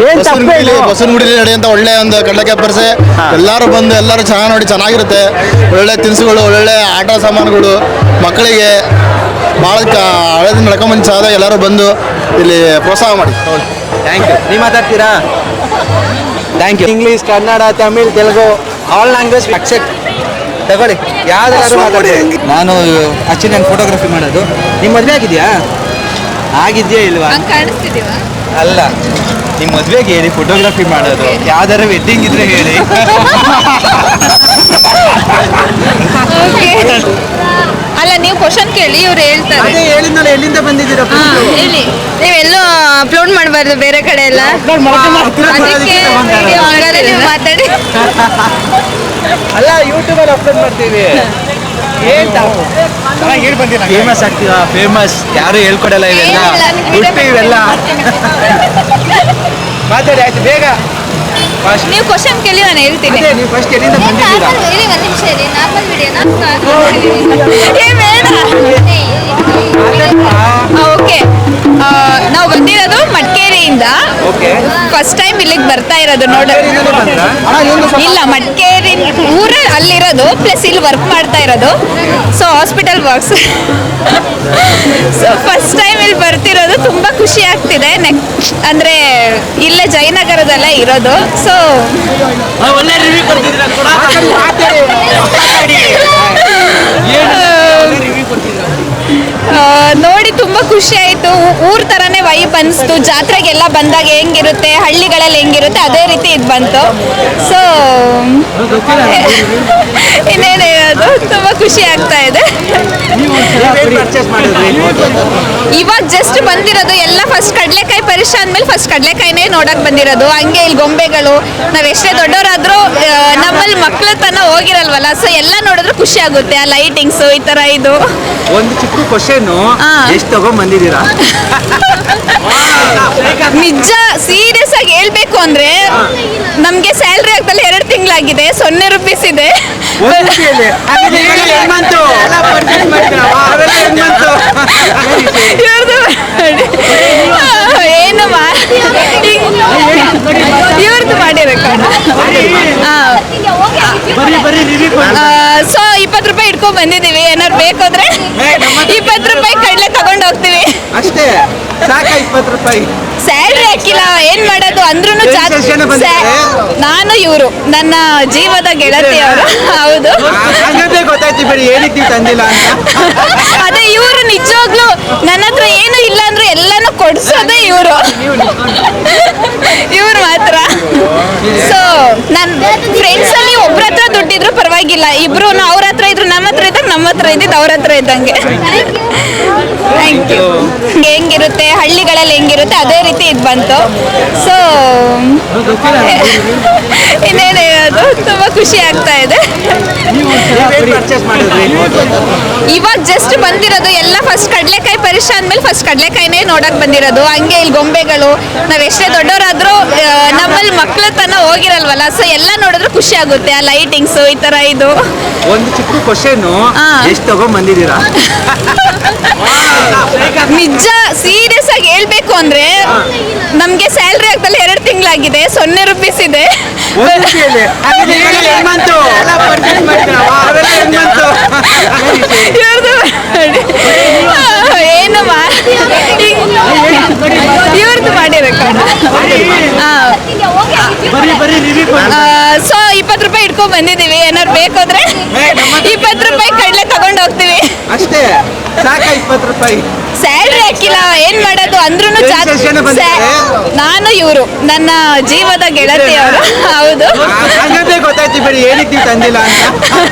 C: ಏನ್ ತಪ್ಪೇನು?
K: ಬಸವನಗುಡಿ ನಡೆಯುವಂತ ಒಳ್ಳೆ ಒಂದು ಕಡಲೆಕಾಯಿ ಪರಿಸೆ, ಎಲ್ಲರೂ ಬಂದು ಎಲ್ಲರೂ ಚೆನ್ನಾಗಿ ನೋಡಿ, ಚೆನ್ನಾಗಿರುತ್ತೆ. ಒಳ್ಳೆ ತಿನಿಸುಗಳು, ಒಳ್ಳೆ ಆಟ ಸಾಮಾನುಗಳು, ಮಕ್ಕಳಿಗೆ ಭಾಳ ಹಳೆದಿಂದ ನಡ್ಕೊಂಬಂದು ಸಾಧ ಎಲ್ಲರೂ ಬಂದು ಇಲ್ಲಿ ಪ್ರೋತ್ಸಾಹ ಮಾಡಿ.
A: Thank you. ನೀವು ಮಾತಾಡ್ತೀರಾ? Thank you. English, Kannada, Tamil, Telugu, all language accept. ತಗೊಳ್ಳಿ, ಯಾವ್ದಾದ್ರು ಮಾತಾಡಿ. ನಾನು ಆಕ್ಚುಲಿ ನಾನು ಫೋಟೋಗ್ರಫಿ ಮಾಡೋದು. ನಿಮ್ಮ ಮದುವೆ ಆಗಿದೆಯಾ? ಆಗಿದೆಯಾ ಇಲ್ವಾ?
B: ಕಾಣಿಸ್ತಿದೀವ?
A: ಅಲ್ಲ, ನಿಮ್ಮ ಮದುವೆಗೆ ಹೇಳಿ ಫೋಟೋಗ್ರಫಿ ಮಾಡೋದು. ಯಾವ್ದಾರ ವೆಡ್ಡಿಂಗ್ ಇದ್ರೆ ಹೇಳಿ.
B: ಅಲ್ಲ, ನೀವು ಕ್ವಶನ್ ಕೇಳಿ, ಇವ್ರು ಹೇಳ್ತಾರೆ.
A: ಅದೇ ಹೇಳಿದ್ನಲ್ಲ, ಎಲ್ಲಿಂದ ಬಂದಿದ್ದೀರಾ?
B: ಹೇಳಿ. ನೀವೆಲ್ಲೂ ಅಪ್ಲೋಡ್ ಮಾಡಬಾರ್ದು ಬೇರೆ ಕಡೆ ಎಲ್ಲ. ಅದಕ್ಕೆ video ಮಾಡಲ್ಲ, ನೀವು ಮಾತಾಡಿ.
A: ಅಲ್ಲ, ಯೂಟ್ಯೂಬಲ್ಲಿ ಅಪ್ಲೋಡ್ ಮಾಡ್ತೀವಿ. ಫೇಮಸ್ ಆಗ್ತೀವಾ? ಫೇಮಸ್ ಯಾರು ಹೇಳ್ಕೊಡಲ್ಲ ಇವೆಲ್ಲ, ಹುಟ್ಟು ಇವೆಲ್ಲ. ಮಾತಾಡಿ ಆಯ್ತು, ಬೇಗ.
B: ನೀವು ಕ್ವಶನ್ ಕೇಳಿ, ನಾನು ಹೇಳ್ತೀನಿ.
A: ನೀವು ಫಸ್ಟ್ ಎಲ್ಲಿಂದ ಬಂದಿದ್ದೀರಾ?
G: ಒಂದು ನಿಮಿಷ ಇರಿ, ನಾರ್ಮಲ್ ವಿಡಿಯೋನ
B: ಓಕೆ. ನಾವು ಬಂದಿರೋದು ಮಡಿಕೇರಿಯಿಂದ. ಫಸ್ಟ್ ಟೈಮ್ ಇಲ್ಲಿಗೆ ಬರ್ತಾ ಇರೋದು ಇಲ್ಲ, ಮಡಿಕೇರಿ ಊರ ಅಲ್ಲಿರೋದು, ಪ್ಲಸ್ ಇಲ್ಲಿ ವರ್ಕ್ ಮಾಡ್ತಾ ಇರೋದು. So hospital works. So first time ಇಲ್ಲಿ ಬರ್ತಿರೋದು, ತುಂಬಾ ಖುಷಿ ಆಗ್ತಿದೆ. ಅಂದ್ರೆ ಇಲ್ಲೇ ಜಯನಗರದಲ್ಲೇ ಇರೋದು. ಸೊ
A: ಒಳ್ಳೆ ರಿವ್ಯೂ ಕೊಡ್ತಿದ್ದೀರಾ ಕೂಡ.
B: ನೋಡಿ ತುಂಬಾ ಖುಷಿ ಆಯ್ತು. ಊರ್ ತರಾನೇ ವೈಬ್ ಅನ್ಸ್ತು. ಜಾತ್ರೆಗೆಲ್ಲ ಬಂದಾಗ ಹೆಂಗಿರುತ್ತೆ, ಹಳ್ಳಿಗಳಲ್ಲಿ ಹೆಂಗಿರುತ್ತೆ, ಅದೇ ರೀತಿ ಇದು ಬಂತು. ಸೊ ಇನ್ನೇನು ಹೇಳೋದು, ತುಂಬಾ ಖುಷಿ ಆಗ್ತಾ ಇದೆ. ಇವಾಗ ಜಸ್ಟ್ ಬಂದಿರೋದು ಎಲ್ಲ. ಫಸ್ಟ್ ಕಡಲೆಕಾಯಿ ಪರೀಕ್ಷೆ ಅಂದ್ಮೇಲೆ ಫಸ್ಟ್ ಕಡಲೆಕಾಯಿನೇ ನೋಡಕ್ ಬಂದಿರೋದು. ಹಂಗೆ ಇಲ್ಲಿ ಗೊಂಬೆಗಳು, ನಾವ್ ಎಷ್ಟೇ ದೊಡ್ಡವರಾದ್ರೂ ನಮ್ಮಲ್ಲಿ ಮಕ್ಳ ತನ ಹೋಗಿರಲ್ವಲ್ಲ. ಸೊ ಎಲ್ಲ ನೋಡಿದ್ರು ಖುಷಿ ಆಗುತ್ತೆ. ಆ ಲೈಟಿಂಗ್ಸ್ ಈ ತರ ಇದು.
A: ಒಂದು ಚಿಕ್ಕ ಕ್ವಶನ್, ಎಷ್ಟು ತಗೊಂಡ್ ಬಂದಿದ್ದೀರಾ?
B: ನಿಜ ಸೀರಿಯಸ್ ಆಗಿ ಹೇಳ್ಬೇಕು ಅಂದ್ರೆ, ನಮ್ಗೆ ಸ್ಯಾಲ್ರಿ ಆಗ್ತಲ್ಲ 2 ತಿಂಗಳಾಗಿದೆ. 0 ರೂಪೀಸ್ ಇದೆ. ಏನು ಇವ್ರದ್ದು ಮಾಡಿ ರೆಕಾರ್ಡ್. ಸೊ 20 ರೂಪಾಯಿ ಇಟ್ಕೊಂಡ್ ಬಂದಿದೀವಿ. ಏನಾರು ಬೇಕಾದ್ರೆ 20 ರೂಪಾಯಿ ಕಡಲೆ ತಗೊಂಡ್ ಹೋಗ್ತೀವಿ
A: ಅಷ್ಟೇ. ಸಾಕ 20 ರೂಪಾಯಿ?
B: ಸ್ಯಾಲ್ರಿ ಹಾಕಿಲ್ಲ, ಏನ್ ಮಾಡೋದು ಅಂದ್ರೂ. ನಾನು ಇವರು ನನ್ನ ಜೀವದ ಗೆಳತಿ ಅವರು. ಹೌದು,
A: ಗೊತ್ತಾಯ್ತು ಬಿಡಿ, ಏನಕ್ಕೆ ತಂದಿಲ್ಲ ಅಂತ.
B: ಅದೇ ಇವರು ನಿಜವಾಗ್ಲು ನನ್ನ ಹತ್ರ ಏನು ಇಲ್ಲ ಅಂದ್ರೂ ಎಲ್ಲಾನು ಕೊಡ್ಸೋದೇ ಇವರು. ಇವ್ರು ಮಾತ್ರ. ಸೊ ನನ್ನ ಫ್ರೆಂಡ್ಸ್ ಅಲ್ಲಿ ಒಬ್ರ ಹತ್ರ ದುಡ್ಡಿದ್ರು ಪರವಾಗಿಲ್ಲ, ಇಬ್ರು ಅವ್ರ ಹತ್ರ ಇದ್ರು, ನಮ್ಮ ಹತ್ರ ಇದ್ದಾಗ ನಮ್ಮ ಹತ್ರ ಇದ್ದಿದ್ದು ಅವ್ರ ಹತ್ರ ಇದ್ದಂಗೆ. Thank you. ಹೆಂಗಿರುತ್ತೆ ಹಳ್ಳಿಗಳಲ್ಲಿ ಹೆಂಗಿರುತ್ತೆ ಅದೇ ರೀತಿ ಇದು ಬಂತು. ಸೊ ಇನ್ನೇನು ಹೇಳೋದು, ತುಂಬಾ ಖುಷಿ ಆಗ್ತಾ ಇದೆ. ಇವಾಗ ಜಸ್ಟ್ ಬಂದಿರೋದು ಎಲ್ಲ. ಫಸ್ಟ್ ಕಡಲೆಕಾಯಿ ಪರೀಕ್ಷೆ ಅಂದ್ಮೇಲೆ ಫಸ್ಟ್ ಕಡಲೆಕಾಯಿನೇ ನೋಡಕ್ ಬಂದಿರೋದು. ಹಂಗೆ ಇಲ್ಲಿ ಗೊಂಬೆಗಳು, ನಾವ್ ಎಷ್ಟೇ ದೊಡ್ಡವರಾದ್ರೂ ನಮ್ಮಲ್ಲಿ ಮಕ್ಳ ತನ ಹೋಗಿರಲ್ವಲ್ಲ. ಸೊ ಎಲ್ಲ ನೋಡಿದ್ರು ಖುಷಿ ಆಗುತ್ತೆ. ಆ ಲೈಟಿಂಗ್ಸ್ ಈ ತರ ಇದು.
A: ಒಂದು ಚಿಕ್ಕ ಕ್ವಶನ್, ಎಷ್ಟು ತಗೊಂಡ್ ಬಂದಿದ್ದೀರಾ?
B: ನಿಜ ಸೀರಿಯಸ್ ಆಗಿ ಹೇಳ್ಬೇಕು ಅಂದ್ರೆ, ನಮ್ಗೆ ಸ್ಯಾಲ್ರಿ ಆಗ್ತಲ್ಲ 2 ತಿಂಗಳಾಗಿದೆ. 0 ರೂಪೀಸ್ ಇದೆ. ಏನು ಇವ್ರದ್ದು ಮಾಡಿ ರೆಕಾರ್ಡ್. ಸೊ 20 ರೂಪಾಯಿ ಇಟ್ಕೊಂಡ್ ಬಂದಿದೀವಿ. ಏನಾರು ಬೇಕಾದ್ರೆ 20 ರೂಪಾಯಿ ಕಡಲೆ ತಗೊಂಡ್ ಹೋಗ್ತೀವಿ
A: ಅಷ್ಟೇ. ಸಾಕ 20 ರೂಪಾಯಿ?
B: ಸ್ಯಾಲ್ರಿ ಹಾಕಿಲ್ಲ, ಏನ್ ಮಾಡೋದು ಅಂದ್ರೂ. ನಾನು ಇವರು ನನ್ನ ಜೀವದ ಗೆಳತಿ ಅವರು. ಹೌದು,
A: ಗೊತ್ತಾಯ್ತು ಬಿಡಿ, ಏನಕ್ಕೆ ತಂದಿಲ್ಲ ಅಂತ.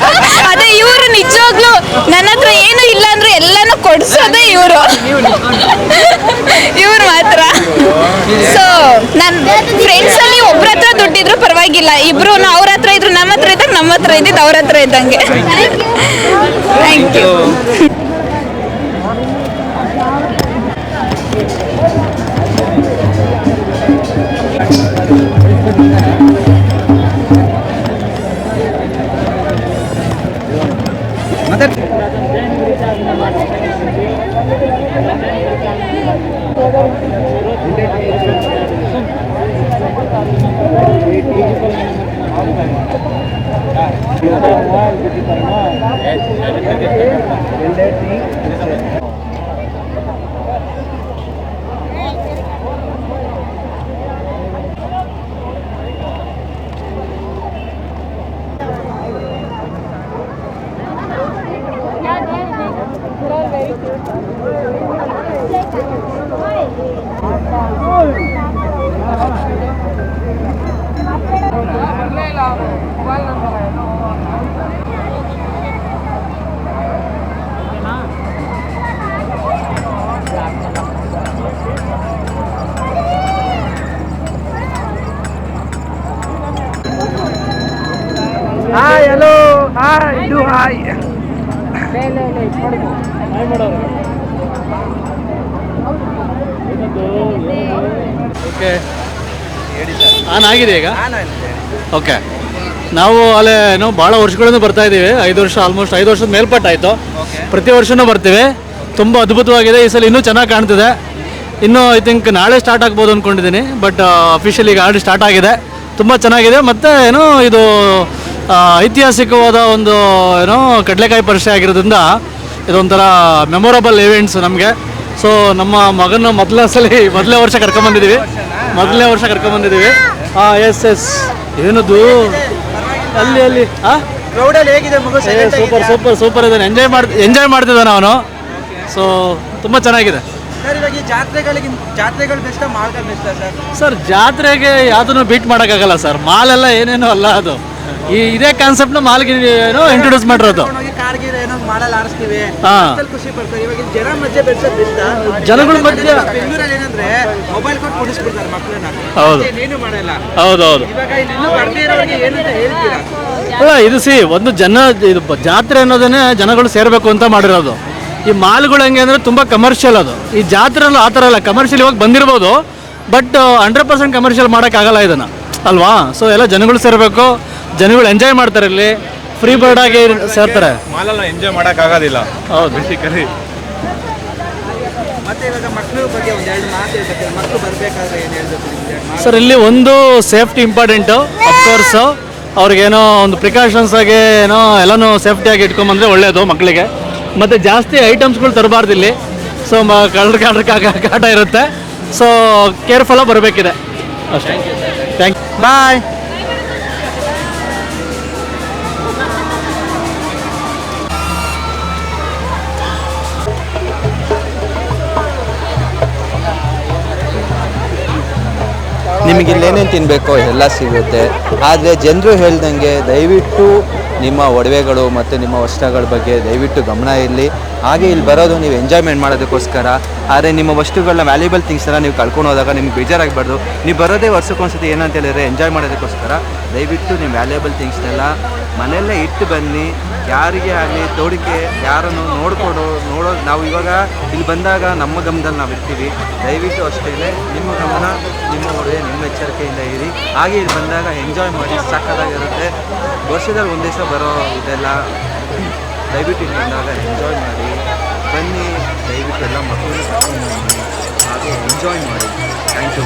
B: ಅದೇ ಇವರು ನಿಜವಾಗ್ಲು ನನ್ನ ಹತ್ರ ಏನು ಇಲ್ಲ ಅಂದ್ರೂ ಎಲ್ಲಾನು ಕೊಡ್ಸೋದೇ ಇವರು. ಇವ್ರು ಮಾತ್ರ. ಸೊ
F: ನನ್ನ ಫ್ರೆಂಡ್ಸ್ ಅಲ್ಲಿ ಒಬ್ರ ಹತ್ರ ದುಡ್ಡಿದ್ರು ಪರವಾಗಿಲ್ಲ, ಇಬ್ರು ಅವ್ರ ಹತ್ರ ಇದ್ರು ನಮ್ಮ ಹತ್ರ ಇದ್ದಾಗ ನಮ್ಮ ಹತ್ರ ಇದ್ದಿದ್ದು ಅವ್ರ ಹತ್ರ ಇದ್ದಂಗೆ. Thank you.
A: Hi hello hi ಇದು ಹಾಯ್
L: ಓಕೆ ಆನ್ ಆಗಿದೆ ಈಗ. ಓಕೆ, ನಾವು ಅಲ್ಲೇ ಏನೋ ಭಾಳ ವರ್ಷಗಳಿಂದ ಬರ್ತಾ ಇದ್ದೀವಿ. 5 ವರ್ಷ, ಆಲ್ಮೋಸ್ಟ್ 5 ವರ್ಷದ ಮೇಲ್ಪಟ್ಟಾಯಿತು. ಪ್ರತಿ ವರ್ಷವೂ ಬರ್ತೀವಿ. ತುಂಬ ಅದ್ಭುತವಾಗಿದೆ. ಈ ಸಲ ಇನ್ನೂ ಚೆನ್ನಾಗಿ ಕಾಣ್ತಿದೆ. ಇನ್ನೂ ಐ ಥಿಂಕ್ ನಾಳೆ ಸ್ಟಾರ್ಟ್ ಆಗ್ಬೋದು ಅಂದ್ಕೊಂಡಿದ್ದೀನಿ, ಬಟ್ ಅಫಿಷಿಯಲಿ ಈಗ ಆಲ್ರೆಡಿ ಸ್ಟಾರ್ಟ್ ಆಗಿದೆ. ತುಂಬ ಚೆನ್ನಾಗಿದೆ. ಮತ್ತು ಏನೋ ಇದು ಐತಿಹಾಸಿಕವಾದ ಒಂದು ಏನೋ ಕಡಲೆಕಾಯಿ ಪರಿಷೆ ಆಗಿರೋದ್ರಿಂದ ಇದೊಂಥರ ಮೆಮೊರಬಲ್ ಇವೆಂಟ್ಸ್ ನಮಗೆ. ಸೊ ನಮ್ಮ ಮಗನ ಮೊದಲನೇ ವರ್ಷ ಕರ್ಕೊಂಬಂದಿದ್ದೀವಿ. ಹಾಂ, ಎಸ್ ಏನದು ಅಲ್ಲಿ ಹಾಂ,
A: ಕ್ರೌಡಲ್ಲಿ ಹೇಗಿದೆ ಮಗು?
L: ಸೂಪರ್ ಇದ್ದಾನೆ. ಎಂಜಾಯ್ ಮಾಡ್ತಿದ್ದಾನೆ ಅವನು. ಸೊ ತುಂಬ ಚೆನ್ನಾಗಿದೆ
A: ಸರ್. ಇವಾಗ ಈ ಜಾತ್ರೆಗಳು ಬೆಸ್ಟ್, ಮಾಲ್ಗಳು ಬೆಸ್ಟ್
L: ಸರ್? ಜಾತ್ರೆಗೆ ಯಾವುದನ್ನು ಬೀಟ್ ಮಾಡೋಕ್ಕಾಗಲ್ಲ ಸರ್. ಮಾಲೆಲ್ಲ ಏನೇನೋ ಅಲ್ಲ, ಅದು ಇದೇ ಕಾನ್ಸೆಪ್ಟ್ನ ಮಾಲ್ಗೆ ಏನೋ ಇಂಟ್ರೊಡ್ಯೂಸ್ ಮಾಡಿರೋದು.
A: ಕಾರ್ಗೆ ಏನೋ ಮಾಡಲ್ಲ ಆರಿಸ್ತೀವಿ,
L: ಹಾಂ,
A: ಖುಷಿ ಪಡ್ತಾರೆ. ಇವಾಗ ಜನ ಮಧ್ಯೆ ಬೆಳೆಸೋದು ಬೆಸ್ಟ್.
L: ಜನಗಳ ಮಧ್ಯೆ
A: ಬೆಂಗಳೂರಲ್ಲಿ ಏನಂದ್ರೆ ಮೊಬೈಲ್ ಕೊಟ್ಟು ಕುಡಿಸ್ಬಿಡ್ತಾರೆ ಮಕ್ಕಳನ್ನ.
L: ಹೌದು,
A: ಏನು ಮಾಡಲ್ಲ.
L: ಹೌದೌದು.
A: ಇವಾಗ ಇನ್ನೂ ಬರ್ದೇ ಇರೋರಿಗೆ ಏನಂತ ಹೇಳ್ತೀರಾ?
L: ಅಲ್ಲ, ಇದು ಒಂದು ಇದು ಜಾತ್ರೆ ಅನ್ನೋದನ್ನೇ ಜನಗಳು ಸೇರಬೇಕು ಅಂತ ಮಾಡಿರೋದು. ಈ ಮಾಲ್ಗಳು ಹೆಂಗೆ ಅಂದರೆ ತುಂಬ ಕಮರ್ಷಿಯಲ್ ಅದು. ಈ ಜಾತ್ರೆ ಆ ಥರ ಅಲ್ಲ, ಕಮರ್ಷಿಯಲ್ ಇವಾಗ ಬಂದಿರ್ಬೋದು, ಬಟ್ 100% ಕಮರ್ಷಿಯಲ್ ಮಾಡೋಕ್ಕಾಗಲ್ಲ ಇದನ್ನು, ಅಲ್ವಾ? ಸೊ ಎಲ್ಲ ಜನಗಳು ಸೇರಬೇಕು, ಜನಗಳು ಎಂಜಾಯ್ ಮಾಡ್ತಾರೆ. ಇಲ್ಲಿ ಫ್ರೀ ಬರ್ಡ್ ಆಗಿ ಸೇರ್ತಾರೆ.
E: ಮಾಲೆಲ್ಲ ಎಂಜಾಯ್ ಮಾಡೋಕ್ಕಾಗೋದಿಲ್ಲ. ಹೌದು, ಬೇಸಿಕಲಿ.
A: ಮತ್ತೆ ಇವಾಗ ಮಕ್ಕಳ ಬಗ್ಗೆ ಒಂದೆರಡು ಮಾತು ಹೇಳ್ಬೇಕು. ಮಕ್ಕಳು ಬರಬೇಕಾದ್ರೆ ಏನು ಹೇಳ್ಬೇಕು
L: ಸರ್? ಇಲ್ಲಿ ಒಂದು ಸೇಫ್ಟಿ ಇಂಪಾರ್ಟೆಂಟು, ಅಫ್ಕೋರ್ಸು. ಅವ್ರಿಗೇನೋ ಒಂದು ಪ್ರಿಕಾಷನ್ಸ್ ಆಗಿ ಏನೋ ಎಲ್ಲನೂ ಸೇಫ್ಟಿಯಾಗಿ ಇಟ್ಕೊಂಬಂದರೆ ಒಳ್ಳೆಯದು ಮಕ್ಕಳಿಗೆ. ಮತ್ತು ಜಾಸ್ತಿ ಐಟಮ್ಸ್ಗಳು ತರಬಾರ್ದು ಇಲ್ಲಿ. ಸೊ ಕಳ್ಳರ ಕಾಟ ಇರುತ್ತೆ. ಸೊ ಕೇರ್ಫುಲ್ಲಾಗಿ ಬರಬೇಕಿದೆ ಅಷ್ಟೇ. ಥ್ಯಾಂಕ್ ಯು, ಬಾಯ್.
A: ನಿಮಗೆ ಇಲ್ಲೇನೇನು ತಿನ್ನಬೇಕೋ ಎಲ್ಲ ಸಿಗುತ್ತೆ. ಆದರೆ ಜನರು ಹೇಳ್ದಂಗೆ ದಯವಿಟ್ಟು ನಿಮ್ಮ ಒಡವೆಗಳು ಮತ್ತು ನಿಮ್ಮ ವಸ್ತ್ರಗಳ ಬಗ್ಗೆ ದಯವಿಟ್ಟು ಗಮನ ಇರಲಿ. ಹಾಗೆ ಇಲ್ಲಿ ಬರೋದು ನೀವು ಎಂಜಾಯ್ಮೆಂಟ್ ಮಾಡೋದಕ್ಕೋಸ್ಕರ. ಆದರೆ ನಿಮ್ಮ ವಸ್ತುಗಳನ್ನ ವ್ಯಾಲ್ಯೂಬಲ್ ಥಿಂಗ್ಸ್ ಎಲ್ಲ ನೀವು ಕಳ್ಕೊಂಡು ಹೋದಾಗ ನಿಮ್ಗೆ ಬೇಜಾರಾಗಬಾರ್ದು. ನೀವು ಬರೋದೇ ವರ್ಷಕ್ಕೊಂದ್ಸತಿ ಏನಂತ ಹೇಳಿದ್ರೆ ಎಂಜಾಯ್ ಮಾಡೋದಕ್ಕೋಸ್ಕರ. ದಯವಿಟ್ಟು ನೀವು ವ್ಯಾಲ್ಯೂಬಲ್ ಥಿಂಗ್ಸ್ನೆಲ್ಲ ಮನೆಯಲ್ಲೇ ಇಟ್ಟು ಬನ್ನಿ. ಯಾರಿಗೆ ಆಗಲಿ ತೋಡಿಕೆ ಯಾರನ್ನು ನೋಡೋದು ನಾವು ಇವಾಗ ಇಲ್ಲಿ ಬಂದಾಗ ನಮ್ಮ ಗಮನದಲ್ಲಿ ನಾವು ಇರ್ತೀವಿ. ದಯವಿಟ್ಟು ಅಷ್ಟೇ ನಿಮ್ಮ ಗಮನ, ನಿಮ್ಮ ಒಡವೆ, ನಿಮ್ಮ ಎಚ್ಚರಿಕೆಯಿಂದ ಇರಿ. ಹಾಗೆ ಇಲ್ಲಿ ಬಂದಾಗ ಎಂಜಾಯ್ ಮಾಡಿ, ಸಾಕಾಗಿರುತ್ತೆ. ವರ್ಷದಲ್ಲಿ ಒಂದು ದಿವಸ ಬರೋ ಇದೆಲ್ಲ ದಯವಿಟ್ಟು ಇಲ್ಲಿ ಬಂದಾಗ ಎಂಜಾಯ್ ಮಾಡಿ ಬನ್ನಿ. ದಯವಿಟ್ಟು ಎಲ್ಲ ಮಕ್ಕಳು ಹಾಗೆ ಎಂಜಾಯ್ ಮಾಡಿ. Thank you.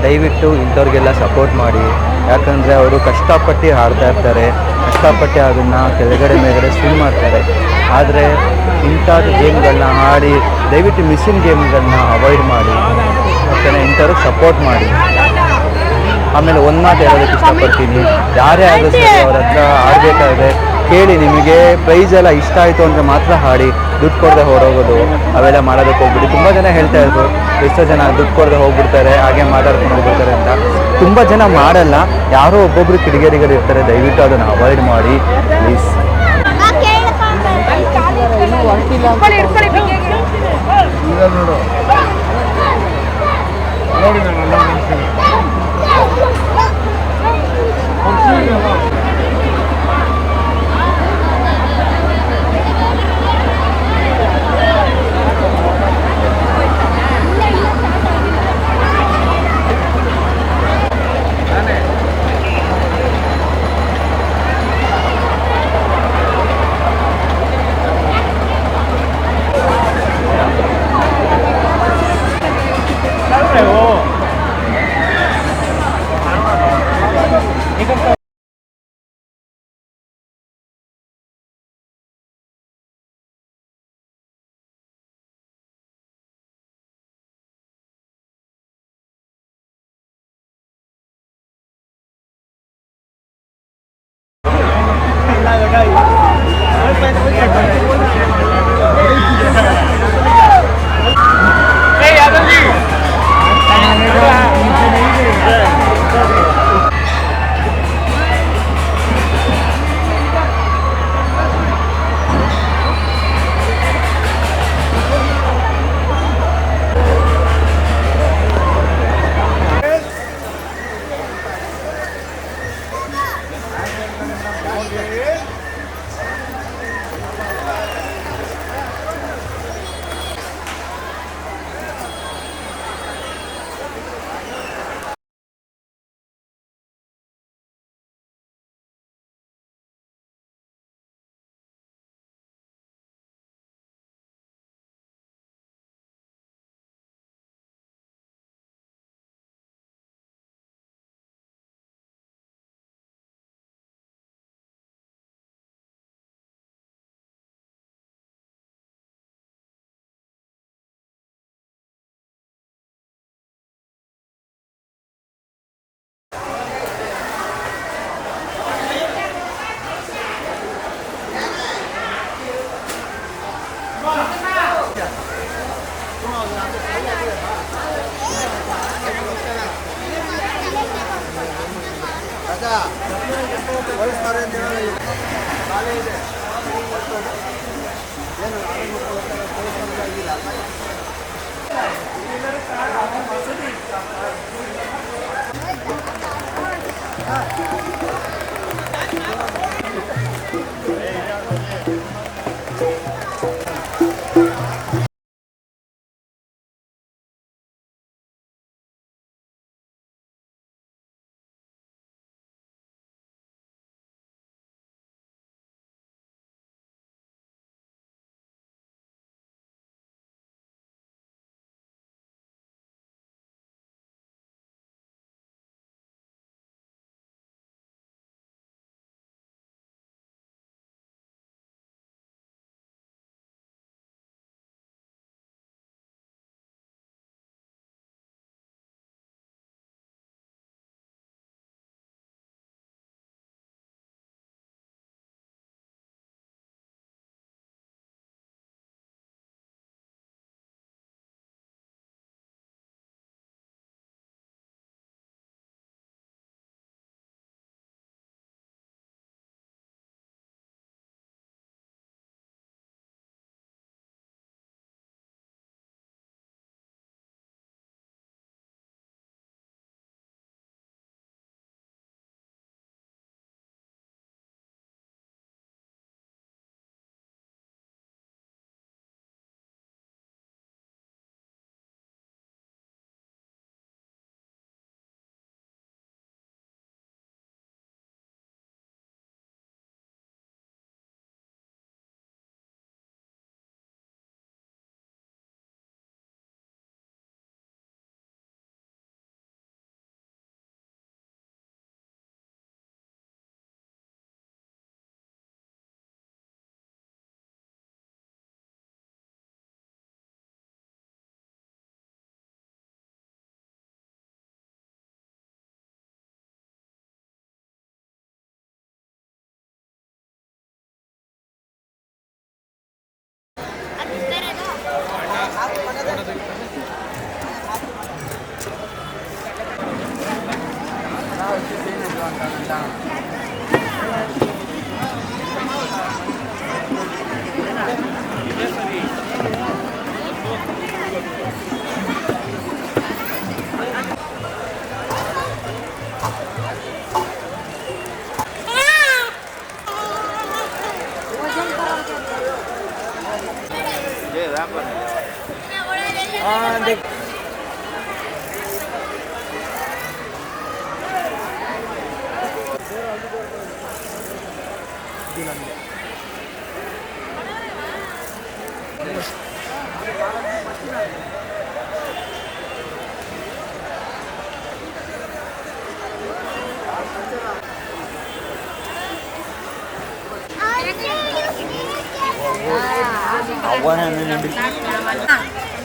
A: ದಯವಿಟ್ಟು ಇಂಥವ್ರಿಗೆಲ್ಲ ಸಪೋರ್ಟ್ ಮಾಡಿ. ಯಾಕಂದರೆ ಅವರು ಕಷ್ಟಪಟ್ಟು ಆಡ್ತಾ ಇರ್ತಾರೆ, ಕಷ್ಟಪಟ್ಟು ಅದನ್ನು ಕೆಳಗಡೆ ಮೇಲ್ಗಡೆ ಸ್ವಿಮ್ ಮಾಡ್ತಾರೆ. ಆದರೆ ಇಂಥದ್ದು ಗೇಮ್ಗಳನ್ನ ಆಡಿ ದಯವಿಟ್ಟು ಮಿಸ್ಸಿಂಗ್ ಗೇಮ್ಗಳನ್ನ ಅವಾಯ್ಡ್ ಮಾಡಿ, ಮತ್ತು ಇಂಥವ್ರಿಗೆ ಸಪೋರ್ಟ್ ಮಾಡಿ. ಆಮೇಲೆ ಒಂದು ಮಾತು ಹೇಳೋದಕ್ಕೆ ಇಷ್ಟಪಡ್ತೀನಿ, ಯಾರೇ ಆದರೂ ಸರಿ ಅವ್ರ ಹತ್ರ ಆಡಬೇಕಾದ್ರೆ ಕೇಳಿ, ನಿಮಗೆ ಪ್ರೈಸ್ ಎಲ್ಲ ಇಷ್ಟ ಆಯಿತು ಅಂದರೆ ಮಾತ್ರ ಹಾಡಿ, ದುಡ್ಡು ಕೊಡದೆ ಹೊರೋಗೋದು ಅವೆಲ್ಲ ಮಾಡೋದಕ್ಕೆ ಹೋಗ್ಬಿಡಿ. ತುಂಬ ಜನ ಹೇಳ್ತಾ ಇದ್ರು, ಎಷ್ಟೋ ಜನ ದುಡ್ಡು ಕೊಡದೆ ಹೋಗ್ಬಿಡ್ತಾರೆ, ಹಾಗೆ ಮಾತಾಡ್ಕೊಂಡು ಹೋಗ್ಬಿಡ್ತಾರೆ ಅಂತ. ತುಂಬ ಜನ ಮಾಡಲ್ಲ, ಯಾರೋ ಒಬ್ಬೊಬ್ರು ಕಿಡಿಗೇಡಿಗಳು ಇರ್ತಾರೆ. ದಯವಿಟ್ಟು ಅದನ್ನು ಅವಾಯ್ಡ್ ಮಾಡಿ ಪ್ಲೀಸ್.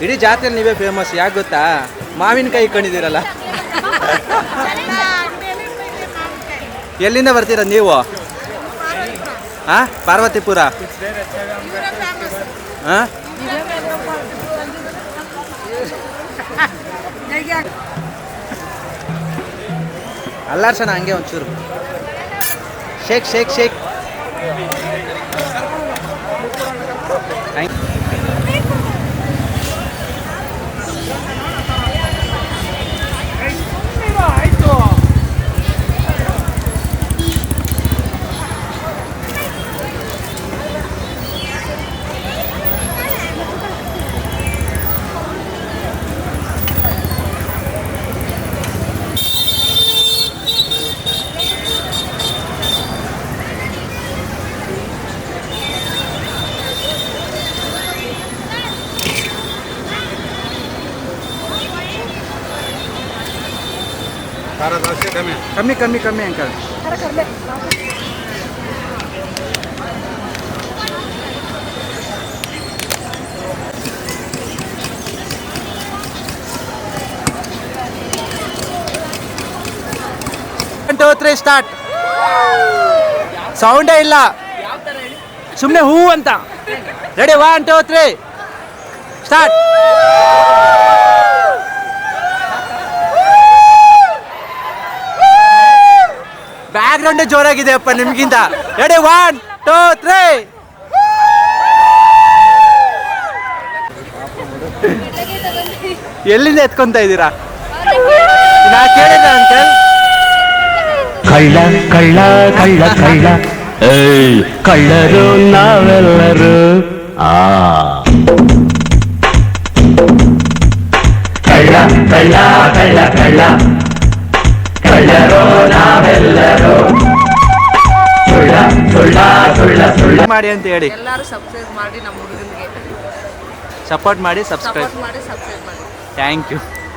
A: ಇಡೀ ಜಾತ್ರೆಯಲ್ಲಿ ನೀವೇ ಫೇಮಸ್, ಯಾಕೆ ಗೊತ್ತಾ? ಮಾವಿನಕಾಯಿ ಇಟ್ಕೊಂಡಿದ್ದೀರಲ್ಲ. ಎಲ್ಲಿಂದ ಬರ್ತೀರ ನೀವು? ಪಾರ್ವತಿಪುರ. ಅಲ್ಲಾಡ್ಸೋಣ ಹಂಗೆ ಒಂಚೂರು. Shake shake shake. ಕಮ್ಮಿ ಕಮ್ಮಿ ಕಮ್ಮಿ uncle. One two three start. ಸೌಂಡೇ ಇಲ್ಲ, ಸುಮ್ಮನೆ ಹೂ ಅಂತ. Ready, 1 2 3 start. ಬ್ಯಾಕ್ಗ್ರೌಂಡ್ ಜೋರಾಗಿದೆ ಅಪ್ಪ ನಿಮ್ಗಿಂತ. ರೆಡಿ, 1 2 3. ಎಲ್ಲಿಂದ ಎತ್ಕೊಂತ ಇದ್ದೀರಾ? ನಾ ಕೇಳಿದ್ದೆ ಅಂಕಲ್.
M: ಕಳ್ಳ ಕಳ್ಳ ಕಳ್ಳ ಕಳ್ಳ, ಏಯ್ ಕಳ್ಳರು ನಾವೆಲ್ಲರೂ. ಕಳ್ಳ ಕಳ್ಳ ಕಳ್ಳ ಕಳ್ಳ, ಕಳ್ಳರು ನಾವೆಲ್ಲರೂ. ಸುಳ್ಳ ಸುಳ್ಳ ಸುಳ್ಳ ಸುಳ್ಳ
A: ಮಾಡಿ ಅಂತ ಹೇಳಿ.
B: ಎಲ್ಲರೂ ಸಬ್ಸ್ಕ್ರೈಬ್ ಮಾಡಿ ನಮ್ಮ ಹುಡುಗನಿಗೆ
A: ಸಪೋರ್ಟ್ ಮಾಡಿ, ಸಬ್ಸ್ಕ್ರೈಬ್
B: ಮಾಡಿ, ಸಬ್ಸ್ಕ್ರೈಬ್ ಮಾಡಿ.
A: Thank you.